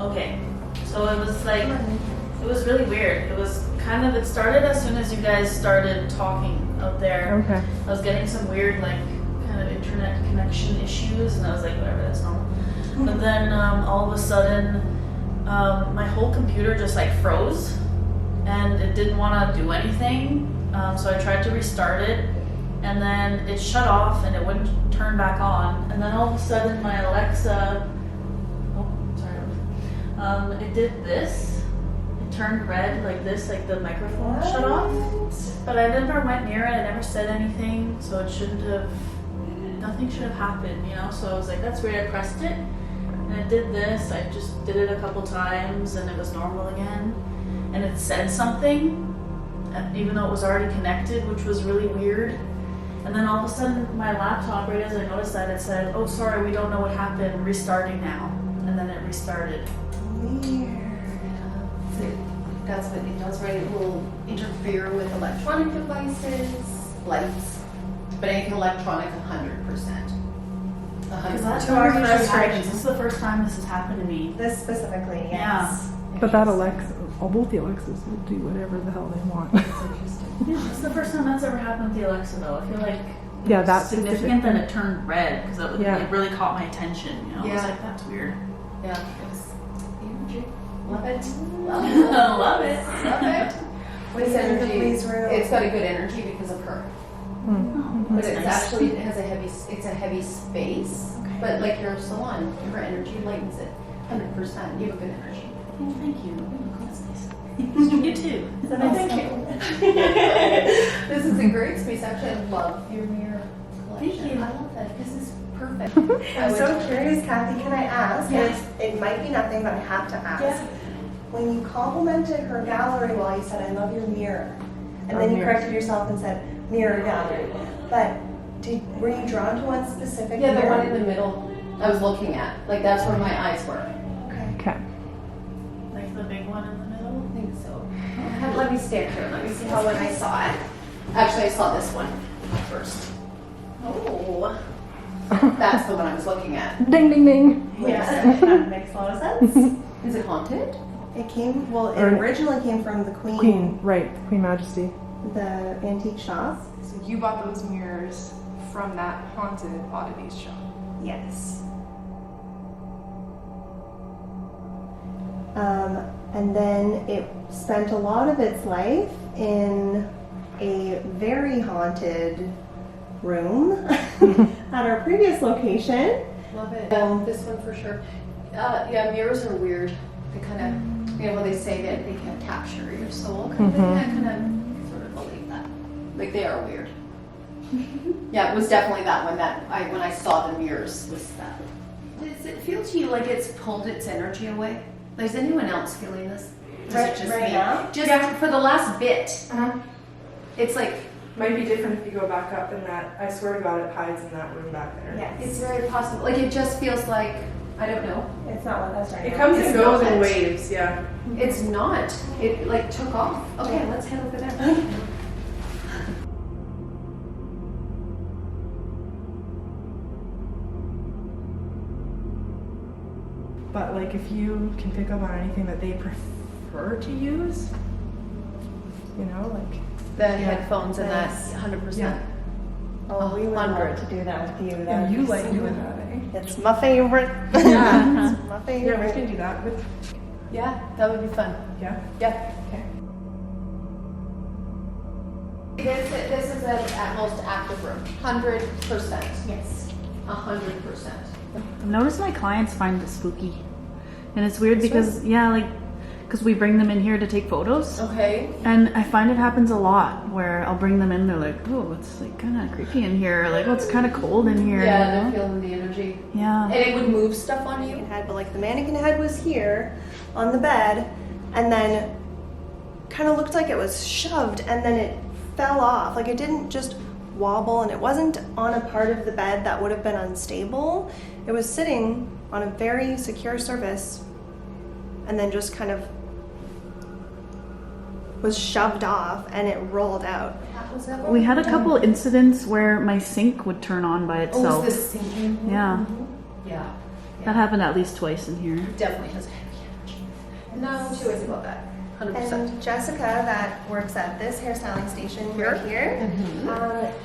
S3: Okay. So it was like, it was really weird. It started as soon as you guys started talking out there.
S5: Okay.
S3: I was getting some weird, like, kind of internet connection issues, and I was like, whatever, that's normal. But then all of a sudden, my whole computer just like froze, and it didn't want to do anything. So I tried to restart it, and then it shut off, and it wouldn't turn back on. And then all of a sudden, my Alexa, it did this. It turned red like this, like the microphone shut off. But I never went near it. I never said anything, so it shouldn't have. Nothing should have happened, So I was like, that's weird. I pressed it, and it did this. I just did it a couple times, and it was normal again. And it said something, even though it was already connected, which was really weird. And then all of a sudden, my laptop, right as I noticed that, it said, "Oh, sorry, we don't know what happened. Restarting now." And then it restarted.
S4: Weird.
S2: That's what it does, right? It will interfere with electronic devices, lights, but anything electronic, 100%.
S3: Because that's
S4: To
S3: when
S4: our
S3: it usually
S4: frustration.
S3: happens. This is the first time this has happened to me.
S4: This specifically, yes.
S3: Yeah.
S5: But that Alexa, Oh, both the Alexas will do whatever the hell they want.
S3: Yeah, it's the first time that's ever happened with the Alexa though. I feel like
S5: Yeah, that's
S3: significant that it turned red because that
S5: Yeah.
S3: like, really caught my attention. You know, I was
S2: Yeah.
S3: like, that's weird.
S2: Yeah, it was energy. Love it.
S3: Love it.
S2: Love it. This
S4: in the
S2: energy,
S4: police room.
S2: it's got a good energy because of her. But it's actually, it has it's a heavy space. But like your salon, your energy lightens it 100%. You have a good energy.
S3: Oh, thank you. That's nice. You too.
S2: Thank you. This is a great space. Actually, I love your mirror collection.
S3: Thank you.
S2: I love that. This is perfect.
S4: I'm so curious, Kathy, can I ask?
S2: Yes.
S4: It might be nothing, but I have to ask.
S2: Yeah.
S4: When you complimented her gallery wall, you said, I love your mirror. And then you corrected yourself and said, mirror gallery. But were you drawn to one specific
S2: Yeah, the
S4: mirror?
S2: one in the middle I was looking at. Like that's where my eyes were.
S4: Okay.
S5: Okay.
S3: Like the big one in the middle.
S2: I think so. Let me stand here. Let me see how when I saw it. Actually, I saw this one first. Oh. That's the one I was looking at.
S5: Ding, ding, ding.
S4: Yeah, that makes a lot of sense.
S2: Is it haunted?
S4: It came, well, it originally came from the
S5: Queen, right, Queen Majesty.
S4: the antique shop.
S5: So you bought those mirrors from that haunted oddities shop.
S4: Yes. And then it spent a lot of its life in a very haunted room at our previous location.
S2: Love it. This one for sure. Yeah, mirrors are weird. They kind of, you know, when they say that they can capture your soul, kind of thing. I kind of sort of believe that. Like they are weird. Yeah, it was definitely that one that when I saw the mirrors was that. Does it feel to you like it's pulled its energy away? Like, is anyone else feeling this? Is it just
S4: Right
S2: me?
S4: now?
S2: Just for the last bit. It's like
S5: Might be different if you go back up in that, I swear to God, it hides in that room back there.
S4: Yes.
S2: it's very possible. Like it just feels like I don't know.
S4: It's not with us right
S5: It
S4: now.
S5: comes
S2: It's
S5: and goes
S2: not.
S5: in waves, yeah.
S2: It's not. It like took off. Okay, let's head over there.
S5: But like if you can pick up on anything that they prefer to use, you know, like
S2: The headphones and that
S4: Nice.
S2: 100%.
S5: Yeah.
S4: Oh, we would
S2: 100.
S4: love to do that with you.
S5: yeah,
S4: That
S5: you
S4: would be
S5: like
S4: so
S5: doing
S4: good.
S5: that, eh?
S4: It's my favorite.
S5: Yeah.
S4: It's my
S5: Yeah, we
S4: favorite.
S5: can do that with
S2: Yeah, that would be fun.
S5: yeah.
S2: Yeah.
S5: Okay.
S2: This is at most active room. 100%. Yes. 100%.
S3: I've noticed my clients find it spooky, and it's weird because because we bring them in here to take photos,
S2: Okay.
S3: and I find it happens a lot where I'll bring them in, they're like, oh, it's like kind of creepy in here, or like, oh, it's kind of cold in here.
S2: Yeah,
S3: you
S2: they're
S3: know?
S2: feeling the energy.
S3: Yeah.
S2: And it would move stuff on you.
S4: Head, but like the mannequin head was here on the bed, and then kind of looked like it was shoved, and then it fell off. Like it didn't just wobble, and it wasn't on a part of the bed that would have been unstable. It was sitting on a very secure surface, and then just kind of was shoved off, and it rolled out.
S3: We had a couple incidents where my sink would turn on by
S2: Oh,
S3: itself.
S2: is this sinking?
S3: Yeah,
S2: Yeah.
S3: that happened at least twice in here.
S2: Definitely has heavy energy. No, two ways about that. 100%.
S4: And Jessica, that works at this hairstyling station right here,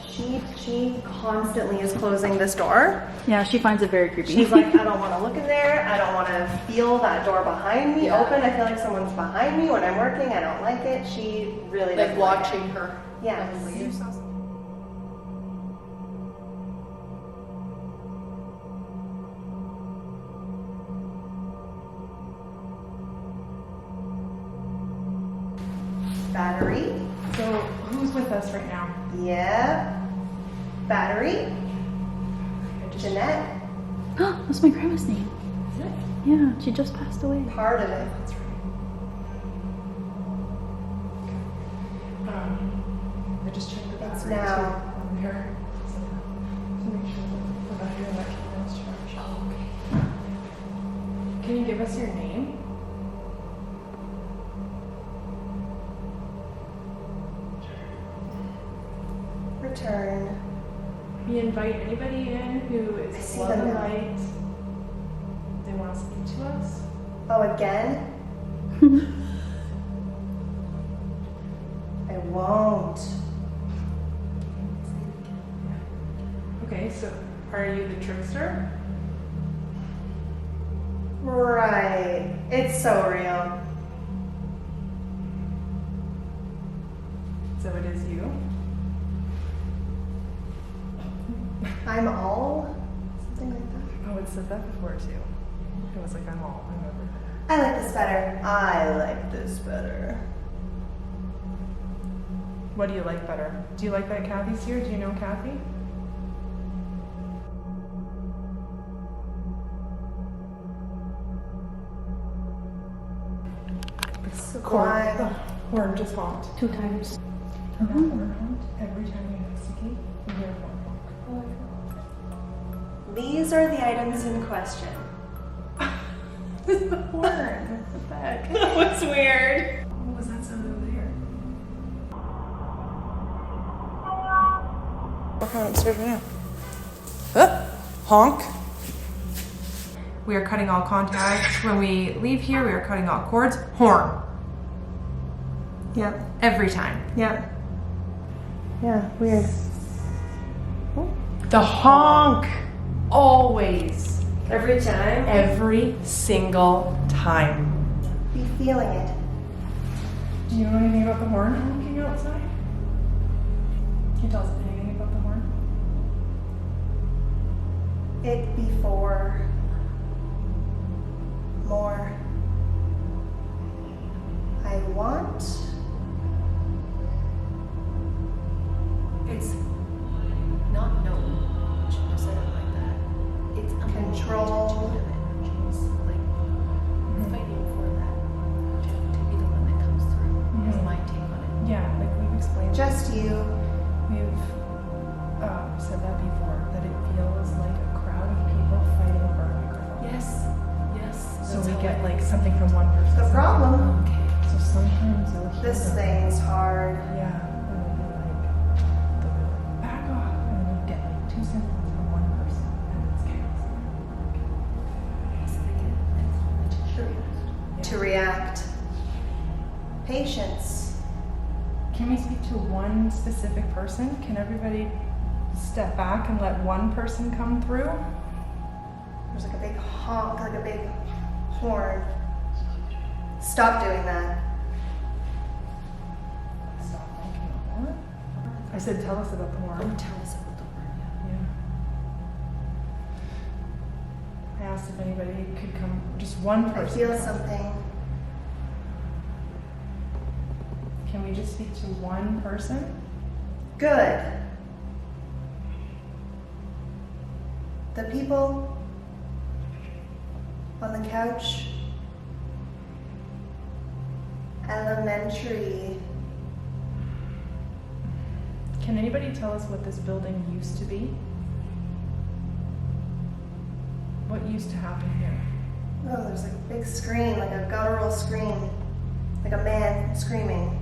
S4: she constantly is closing this door.
S3: Yeah, she finds it very creepy.
S4: She's like, I don't want to look in there. I don't want to feel that door behind me
S2: Yeah.
S4: open. I feel like someone's behind me when I'm working. I don't like it. She really
S2: Like
S4: doesn't
S2: watching
S4: like it.
S2: her.
S4: Yes. Battery.
S5: So who's with us right now?
S4: Yep. Battery. Jeanette.
S3: That's my grandma's name. Yeah, she just passed away.
S4: Part of it.
S5: I just checked the
S4: It's
S5: battery
S4: now.
S5: too on her. So, to make sure that the battery in that camera is charged. Oh, okay. Can you give us your name?
S4: Return.
S5: We invite anybody in who
S4: I
S5: is
S4: see
S5: love
S4: them
S5: and
S4: now.
S5: light. They want to speak to us.
S4: Oh, again? won't.
S5: Okay, so are you the trickster?
S4: Right. It's so real.
S5: So it is you?
S4: I'm all? Something like that.
S5: Oh, it said that before too. It was like, I'm all, I remember.
S4: I like this better. I like this better.
S5: What do you like better? Do you like that Kathy's here? Do you know Kathy?
S4: Sublime.
S5: The horn just honked.
S6: 2 times.
S5: And that horn honked every time we investigate. We hear a horn honk.
S4: These are the items in question.
S5: This is the horn. What the heck?
S4: That was weird.
S5: What was that sound over there?
S6: We're coming upstairs right now. Honk.
S5: We are cutting all contact. When we leave here, we are cutting all cords. Horn.
S4: Yep.
S5: Every time.
S4: Yep. Yeah, weird.
S5: The honk. Always.
S10: Every time?
S5: Every single time.
S4: Be feeling it.
S5: Do you know anything about the horn honking outside? Can you tell us anything about the horn?
S4: It before. More. I want.
S2: It's not known. Shouldn't have said it like that. It's
S4: Control.
S2: energies, like fighting for that to be the one that comes through. Is my take on it.
S5: Yeah, like we've explained.
S4: Just you.
S5: We've said that before, that it feels like a crowd of people fighting over a microphone.
S2: Yes.
S5: So we get like something from one person.
S4: The problem.
S2: Okay.
S5: So sometimes you'll hear
S4: This
S5: them.
S4: thing's hard.
S5: Yeah, and they'll be like, back off, and then you'll get like 2 sentences from one person, and it's chaos.
S4: To react. Patience.
S5: Can we speak to one specific person? Can everybody step back and let one person come through?
S4: There's like a big honk, like a big horn. Stop doing that.
S5: Stop honking the horn. I said, tell us about the horn.
S2: Tell us about the word.
S5: Yeah. I asked if anybody could come, just one
S4: I
S5: person.
S4: feel something.
S5: Can we just speak to one person?
S4: Good. The people on the couch. Elementary.
S5: Can anybody tell us what this building used to be? What used to happen here?
S4: Oh, there's like a big scream, like a guttural scream. Like a man screaming.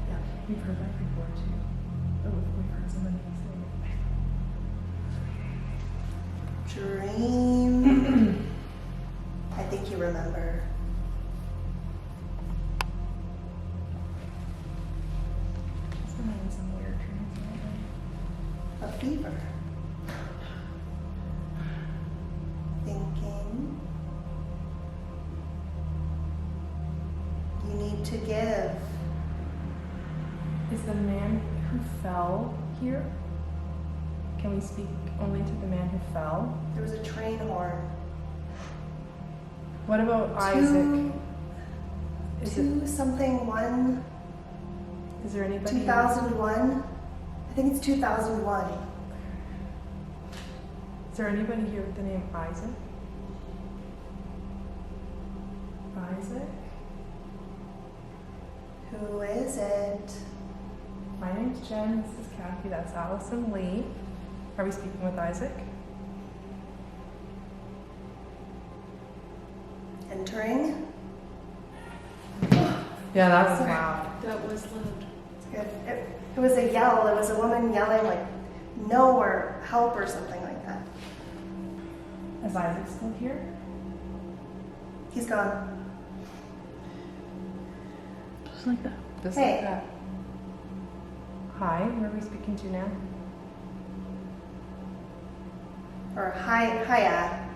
S5: Yeah, we've heard that before too. Oh, we've heard somebody say
S4: Dream. I think you remember.
S5: it's been having some weird dreams lately.
S4: A fever. Thinking. You need to give.
S5: Is the man who fell here? Can we speak only to the man who fell?
S4: There was a train horn.
S5: What about Isaac? Is it?
S4: 2-something-1.
S5: Is there anybody?
S4: 2001. I think it's 2001.
S5: Is there anybody here with the name Isaac? Isaac?
S4: Who is it?
S5: My name's Jen. This is Kathy. That's Allison Lee. Are we speaking with Isaac?
S4: Entering.
S5: Yeah, that was loud.
S10: That was loud.
S4: It's good. It was a yell. It was a woman yelling like, "No" or "help" or something like that.
S5: Is Isaac still here?
S4: He's gone.
S3: Just like that.
S5: Just
S4: Hey.
S5: like that. Hi, who are we speaking to now?
S4: Or hiya.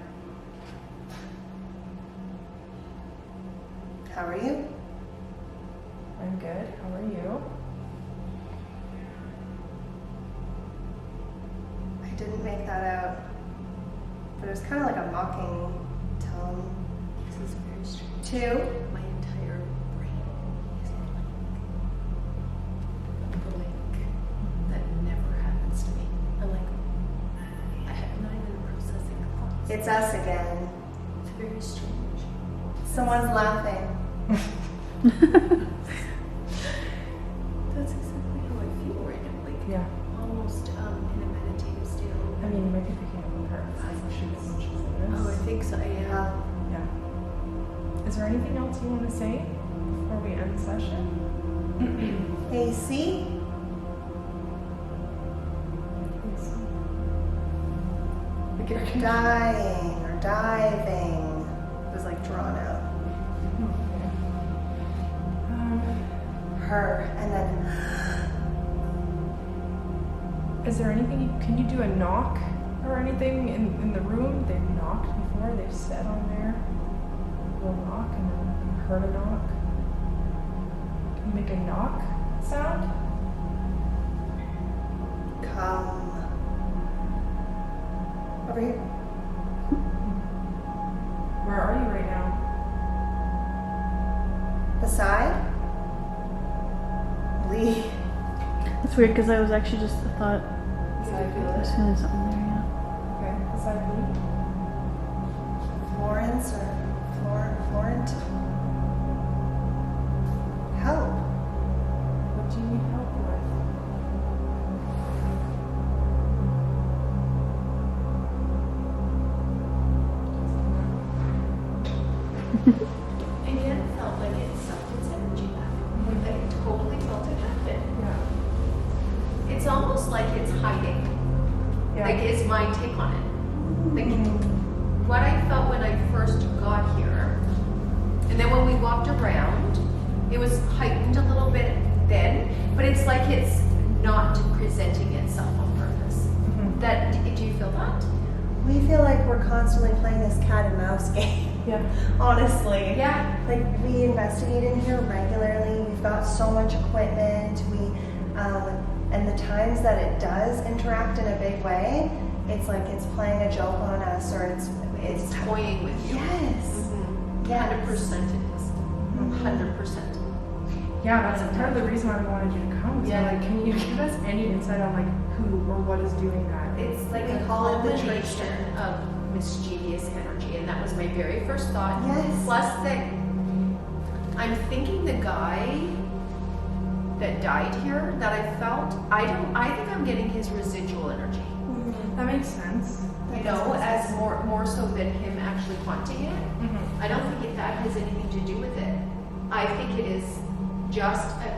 S4: How are you?
S5: I'm good. How are you?
S4: I didn't make that out, but it was kind of like a mocking tone.
S2: This is very strange.
S4: Two.
S2: My entire brain is like a blank. That never happens to me. I'm like, I'm not even processing thoughts.
S4: It's us again.
S2: It's very strange.
S4: Someone's laughing.
S2: That's exactly how I feel right now. Like,
S5: Yeah.
S2: almost in a meditative state.
S5: I mean, you might be picking up on her. That's what she's in this.
S2: Oh, I think so, yeah.
S5: Yeah. Is there anything else you want to say before we end the session?
S4: AC?
S5: Like air conditioning.
S4: Dying or diving. It was like drawn out. Her, and then
S5: Is there anything, can you do a knock or anything in the room? They've knocked before, they've sat on there. We'll knock and then you heard a knock. Can you make a knock sound?
S4: come over here.
S5: Where are you right now?
S4: Beside. Lee.
S3: It's weird because I was actually just I thought
S5: Beside
S3: I
S5: you?
S3: was feeling something there. Yeah.
S5: Okay, beside me.
S4: Florence or Florent. Help.
S5: What do you need help with?
S2: And yet it felt like it sucked its energy back. Like I totally felt it happen.
S5: Yeah.
S2: It's almost like it's hiding. Like is my take on it. Like what I felt when I first got here, and then when we walked around, it was heightened a little bit then, but it's like it's not presenting itself on purpose. That do you feel that?
S4: We feel like we're constantly playing this cat and mouse game.
S5: Yeah.
S4: Honestly.
S2: Yeah.
S4: Like we investigate in here regularly. We've got so much equipment. And the times that it does interact in a big way, it's like it's playing a joke on us, or it's
S2: Toying with you.
S4: Yes. Yes.
S2: 100% it is. 100%.
S5: Yeah, that's part of the reason why we wanted you to come. So
S2: Yeah.
S5: like, can you give us any insight on like who or what is doing that?
S2: It's like
S4: We
S2: a
S4: call it the
S2: combination of mischievous energy, and that was my very first thought.
S4: Yes.
S2: Plus that I'm thinking the guy that died here that I felt, I think I'm getting his residual energy.
S5: That makes sense.
S2: You know, as more so than him actually haunting it. I don't think that has anything to do with it. I think it is just a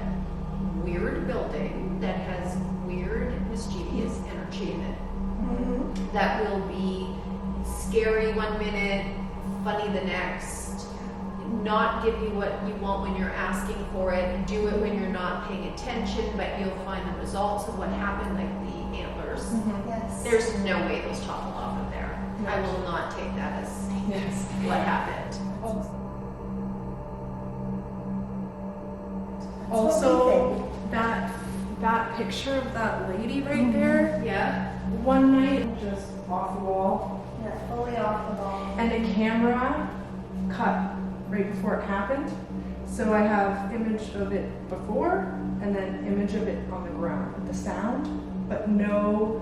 S2: weird building that has weird mischievous energy in it. That will be scary one minute, funny the next, not give you what you want when you're asking for it, do it when you're not paying attention, but you'll find the results of what happened, like the antlers.
S4: Yes.
S2: There's no way those topple off of there. I will not take that as
S5: Yes.
S2: what happened.
S5: Also, that picture of that lady right there,
S2: Yeah.
S5: one night just off the wall,
S4: Yeah, fully off the ball.
S5: and a camera cut right before it happened. So I have image of it before and then image of it on the ground with the sound, but no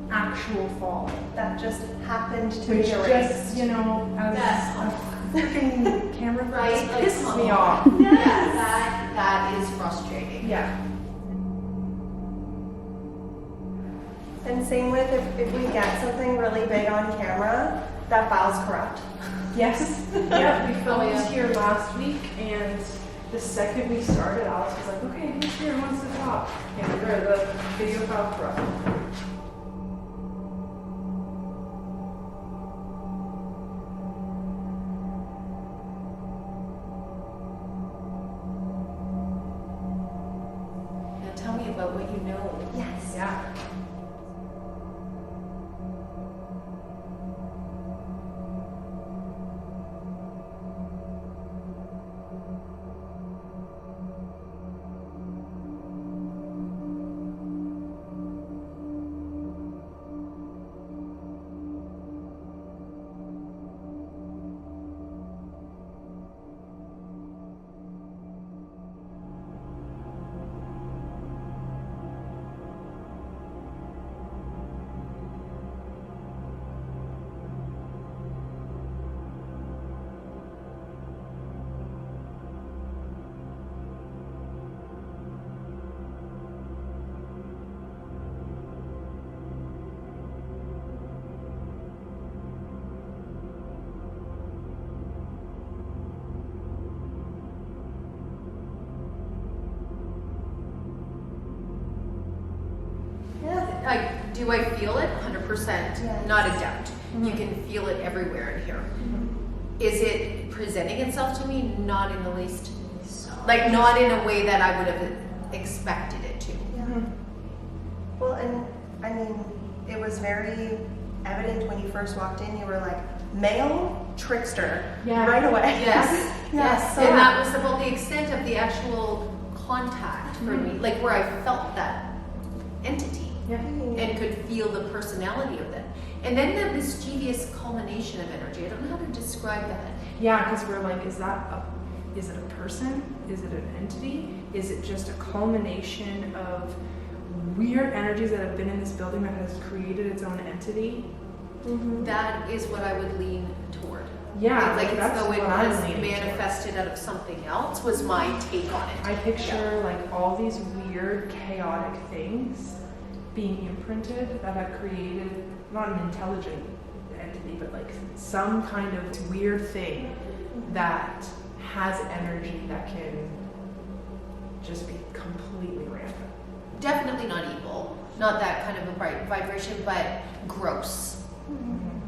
S5: actual fall.
S4: That just happened to
S5: Which
S4: be
S5: just,
S4: erased.
S5: you know, as
S2: That's
S5: a freaking camera
S2: Right,
S5: person
S2: like,
S5: pisses
S2: come
S5: me
S2: on.
S5: off.
S2: Yeah, that is frustrating.
S5: Yeah.
S4: And same with if we get something really big on camera, that file's corrupt.
S5: Yes. Yeah, we filmed
S2: Oh, yeah.
S5: here last week, and the second we started, Alex was like, okay, who's here, who wants to talk? And the video file corrupt.
S2: Like, do I feel it? 100%.
S4: Yes.
S2: Not a doubt. You can feel it everywhere in here. Is it presenting itself to me? Not in the least. Like, not in a way that I would have expected it to.
S4: Yeah. Well, and I mean, it was very evident when you first walked in. You were like, male trickster, right away.
S2: Yes.
S4: Yes. So
S2: And that was about the extent of the actual contact for me, like where I felt that entity and could feel the personality of it. And then the mischievous culmination of energy. I don't know how to describe that.
S5: Yeah, because we're like, is it a person? Is it an entity? Is it just a culmination of weird energies that have been in this building that has created its own entity?
S2: That is what I would lean toward.
S5: Yeah,
S2: like it's
S5: that's
S2: though it
S5: what I'm
S2: was
S5: leaning
S2: manifested out of something else was my take on it.
S5: I picture like all these weird, chaotic things being imprinted that have created not an intelligent entity, but like some kind of weird thing that has energy that can just be completely random.
S2: Definitely not evil, not that kind of a bright vibration, but gross.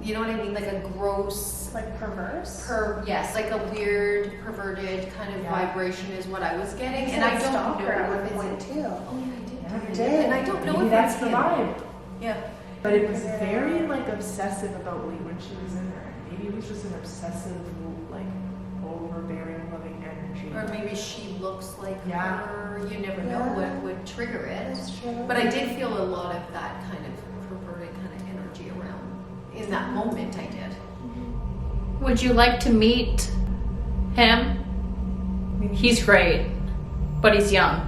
S2: You know what I mean? Like a gross,
S4: like perverse.
S2: Yes, like a weird, perverted kind of vibration is what I was getting, and I don't
S4: stalker
S2: know
S4: at
S2: if
S4: one
S2: it's.
S4: point too.
S2: Oh yeah, I did.
S4: You did.
S2: And I don't know
S5: Maybe
S2: if
S5: that's
S2: it's
S5: the
S2: him.
S5: vibe.
S2: Yeah.
S5: But it was very like obsessive about Lee when she was in there. Maybe it was just an obsessive, like overbearing, loving energy.
S2: Or maybe she looks like
S5: Yeah.
S2: her. You never know what would trigger it.
S4: That's true.
S2: But I did feel a lot of that kind of perverted kind of energy around. In that moment, I did.
S8: Would you like to meet him? He's great, but he's young.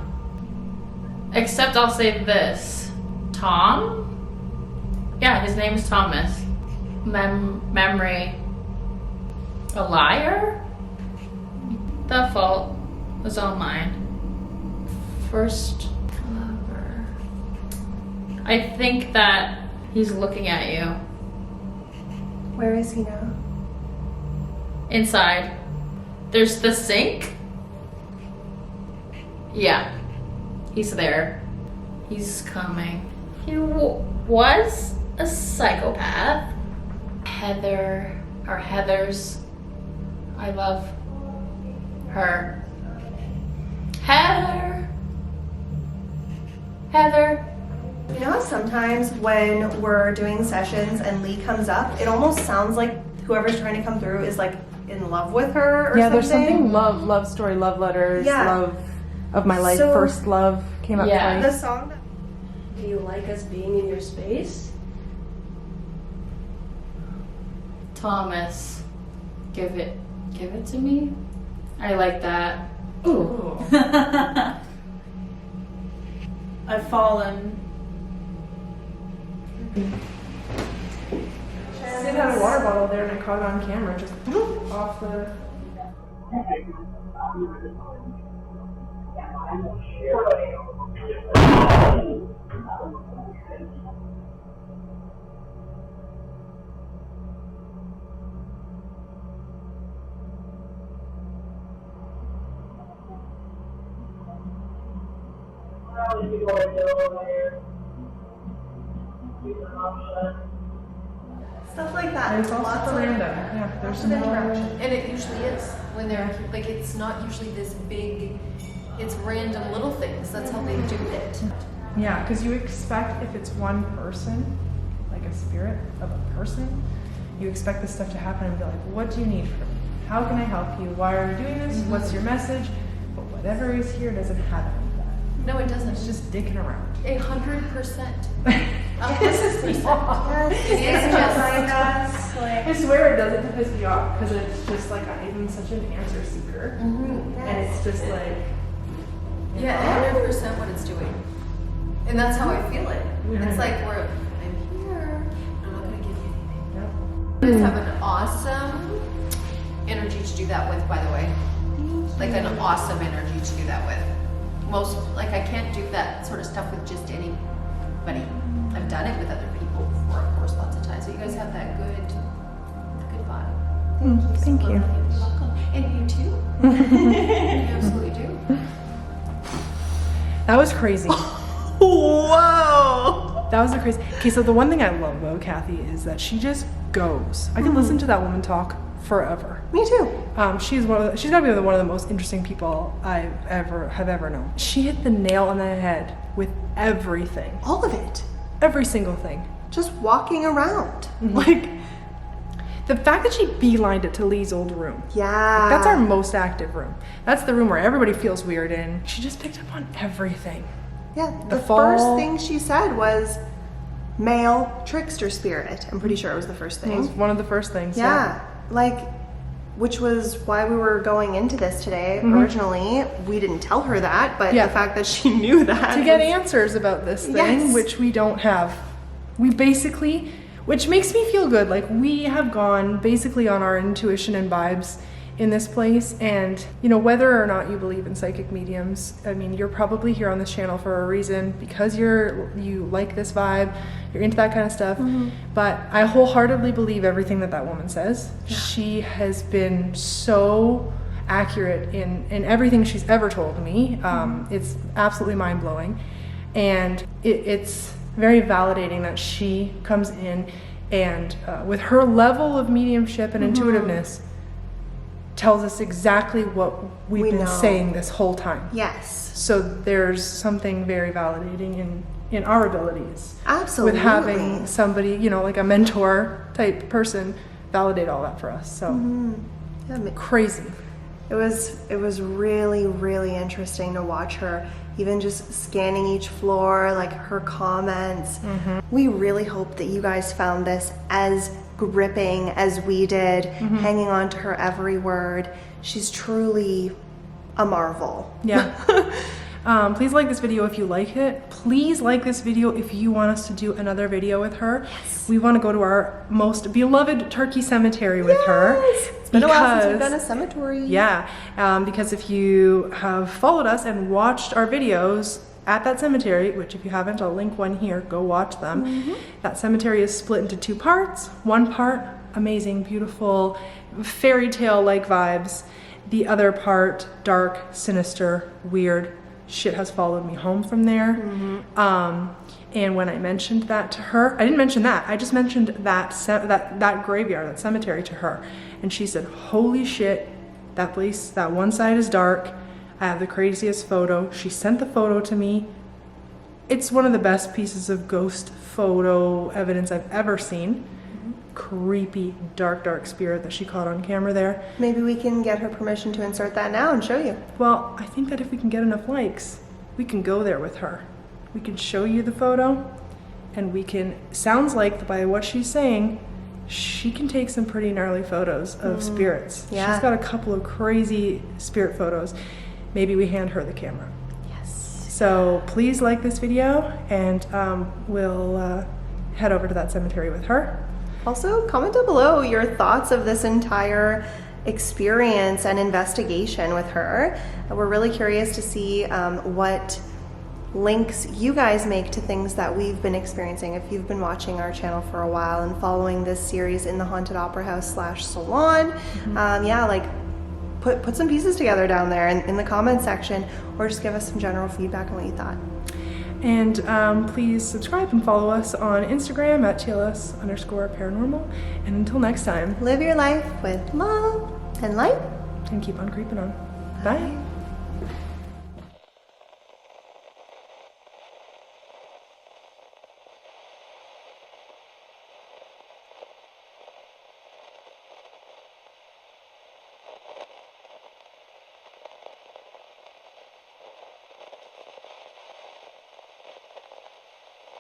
S8: Except I'll say this. Tom? Yeah, his name is Thomas. Memory. A liar? The fault was all mine. First lover. I think that he's looking at you.
S4: Where is he now?
S8: Inside. There's the sink. Yeah. He's there. He's coming. He was a psychopath. Heather's. I love her. Heather.
S4: You know, sometimes when we're doing sessions and Lee comes up, it almost sounds like whoever's trying to come through is like in love with her or something.
S5: Yeah, there's something love story, love letters, love of my life,
S4: So-
S5: first love came up twice.
S4: The song that
S10: Do you like us being in your space?
S8: Thomas. Give it to me. I like that. Ooh.
S3: I've fallen.
S5: I did have a water bottle there and I caught it on camera, just off the.
S4: stuff like that.
S5: It's
S4: Lots
S5: also
S4: of
S5: random. Yeah, there's
S4: lots of interaction.
S2: And it usually is when they're like, it's not usually this big. It's random little things. That's how they do it.
S5: Yeah, because you expect if it's one person, like a spirit of a person, you expect this stuff to happen and be like, what do you need from me? How can I help you? Why are you doing this? What's your message? But whatever is here doesn't have any of that.
S2: No, it doesn't.
S5: It's just dicking around.
S2: 100%.
S4: Yes,
S2: It is
S4: behind
S2: just.
S4: us. Like,
S5: I swear it doesn't to piss me off because it's just like I'm such an answer seeker. And it's just like,
S2: Yeah, 100% what it's doing. And that's how I feel it. It's like I'm here. I'm not gonna give you anything.
S5: yep.
S2: You guys have an awesome energy to do that with, by the way. Like an awesome energy to do that with. I can't do that sort of stuff with just anybody. I've done it with other people before, of course, lots of times. So you guys have that good vibe.
S5: Thank you.
S2: You're welcome. And you too. You absolutely do.
S5: That was crazy.
S4: whoa!
S5: That was the crazy. Okay, so the one thing I love about Kathy is that she just goes. I can listen to that woman talk forever.
S4: Me too.
S5: She's gotta be one of the most interesting people I have ever known. She hit the nail on the head with everything.
S4: All of it.
S5: Every single thing.
S4: Just walking around.
S5: Mm-hmm.
S4: Like,
S5: the fact that she beelined it to Lee's old room.
S4: yeah.
S5: That's our most active room. That's the room where everybody feels weird in. She just picked up on everything.
S4: Yeah,
S5: The
S4: the
S5: fall-
S4: first thing she said was male trickster spirit. I'm pretty sure it was the first
S5: It was
S4: thing.
S5: one of the first things.
S4: Yeah, like, which was why we were going into this today. Originally, we didn't tell her that, but
S5: Yeah.
S4: the fact that she knew that.
S5: To get
S4: was-
S5: answers about this thing,
S4: Yes.
S5: which we don't have. We basically, which makes me feel good, like we have gone basically on our intuition and vibes in this place. And you know, whether or not you believe in psychic mediums, I mean, you're probably here on this channel for a reason, because you like this vibe, you're into that kind of stuff. But I wholeheartedly believe everything that woman says. She has been so accurate in everything she's ever told me. It's absolutely mind-blowing, and it's very validating that she comes in and with her level of mediumship and intuitiveness tells us exactly what we've
S4: We
S5: been
S4: know.
S5: saying this whole time.
S4: Yes,
S5: So there's something very validating in our abilities
S4: absolutely.
S5: with having somebody, you know, like a mentor type person validate all that for us. So
S4: Yeah,
S5: crazy.
S4: it was really, really interesting to watch her, even just scanning each floor, like her comments. We really hope that you guys found this as gripping as we did, hanging on to her every word. She's truly a marvel.
S5: Yeah. Please like this video if you like it. Please like this video if you want us to do another video with her. Yes. We want to go to our most beloved turkey cemetery with her.
S4: It's been a while since we've
S5: because-
S4: done a cemetery.
S5: Yeah, because if you have followed us and watched our videos at that cemetery, which if you haven't, I'll link one here, go watch them. That cemetery is split into two parts. One part, amazing, beautiful, fairy tale like vibes. The other part, dark, sinister, weird. Shit has followed me home from there. And when I mentioned that to her, I didn't mention that. I just mentioned that graveyard, that cemetery to her. And she said, holy shit, that place, that one side is dark. I have the craziest photo. She sent the photo to me. It's one of the best pieces of ghost photo evidence I've ever seen. Creepy, dark spirit that she caught on camera there.
S4: Maybe we can get her permission to insert that now and show you.
S5: Well, I think that if we can get enough likes, we can go there with her. We can show you the photo, and we can, sounds like by what she's saying, she can take some pretty gnarly photos of spirits.
S4: Yeah.
S5: She's got a couple of crazy spirit photos. Maybe we hand her the camera.
S4: Yes.
S5: So please like this video, and we'll head over to that cemetery with her.
S4: Also, comment down below your thoughts of this entire experience and investigation with her. We're really curious to see what links you guys make to things that we've been experiencing. If you've been watching our channel for a while and following this series in the Haunted Opera House /salon, yeah, like put some pieces together down there in the comments section, or just give us some general feedback on what you thought.
S5: And please subscribe and follow us on Instagram at TLS_paranormal. And until next time,
S4: Live your life with love and light.
S5: and keep on creeping on. Bye.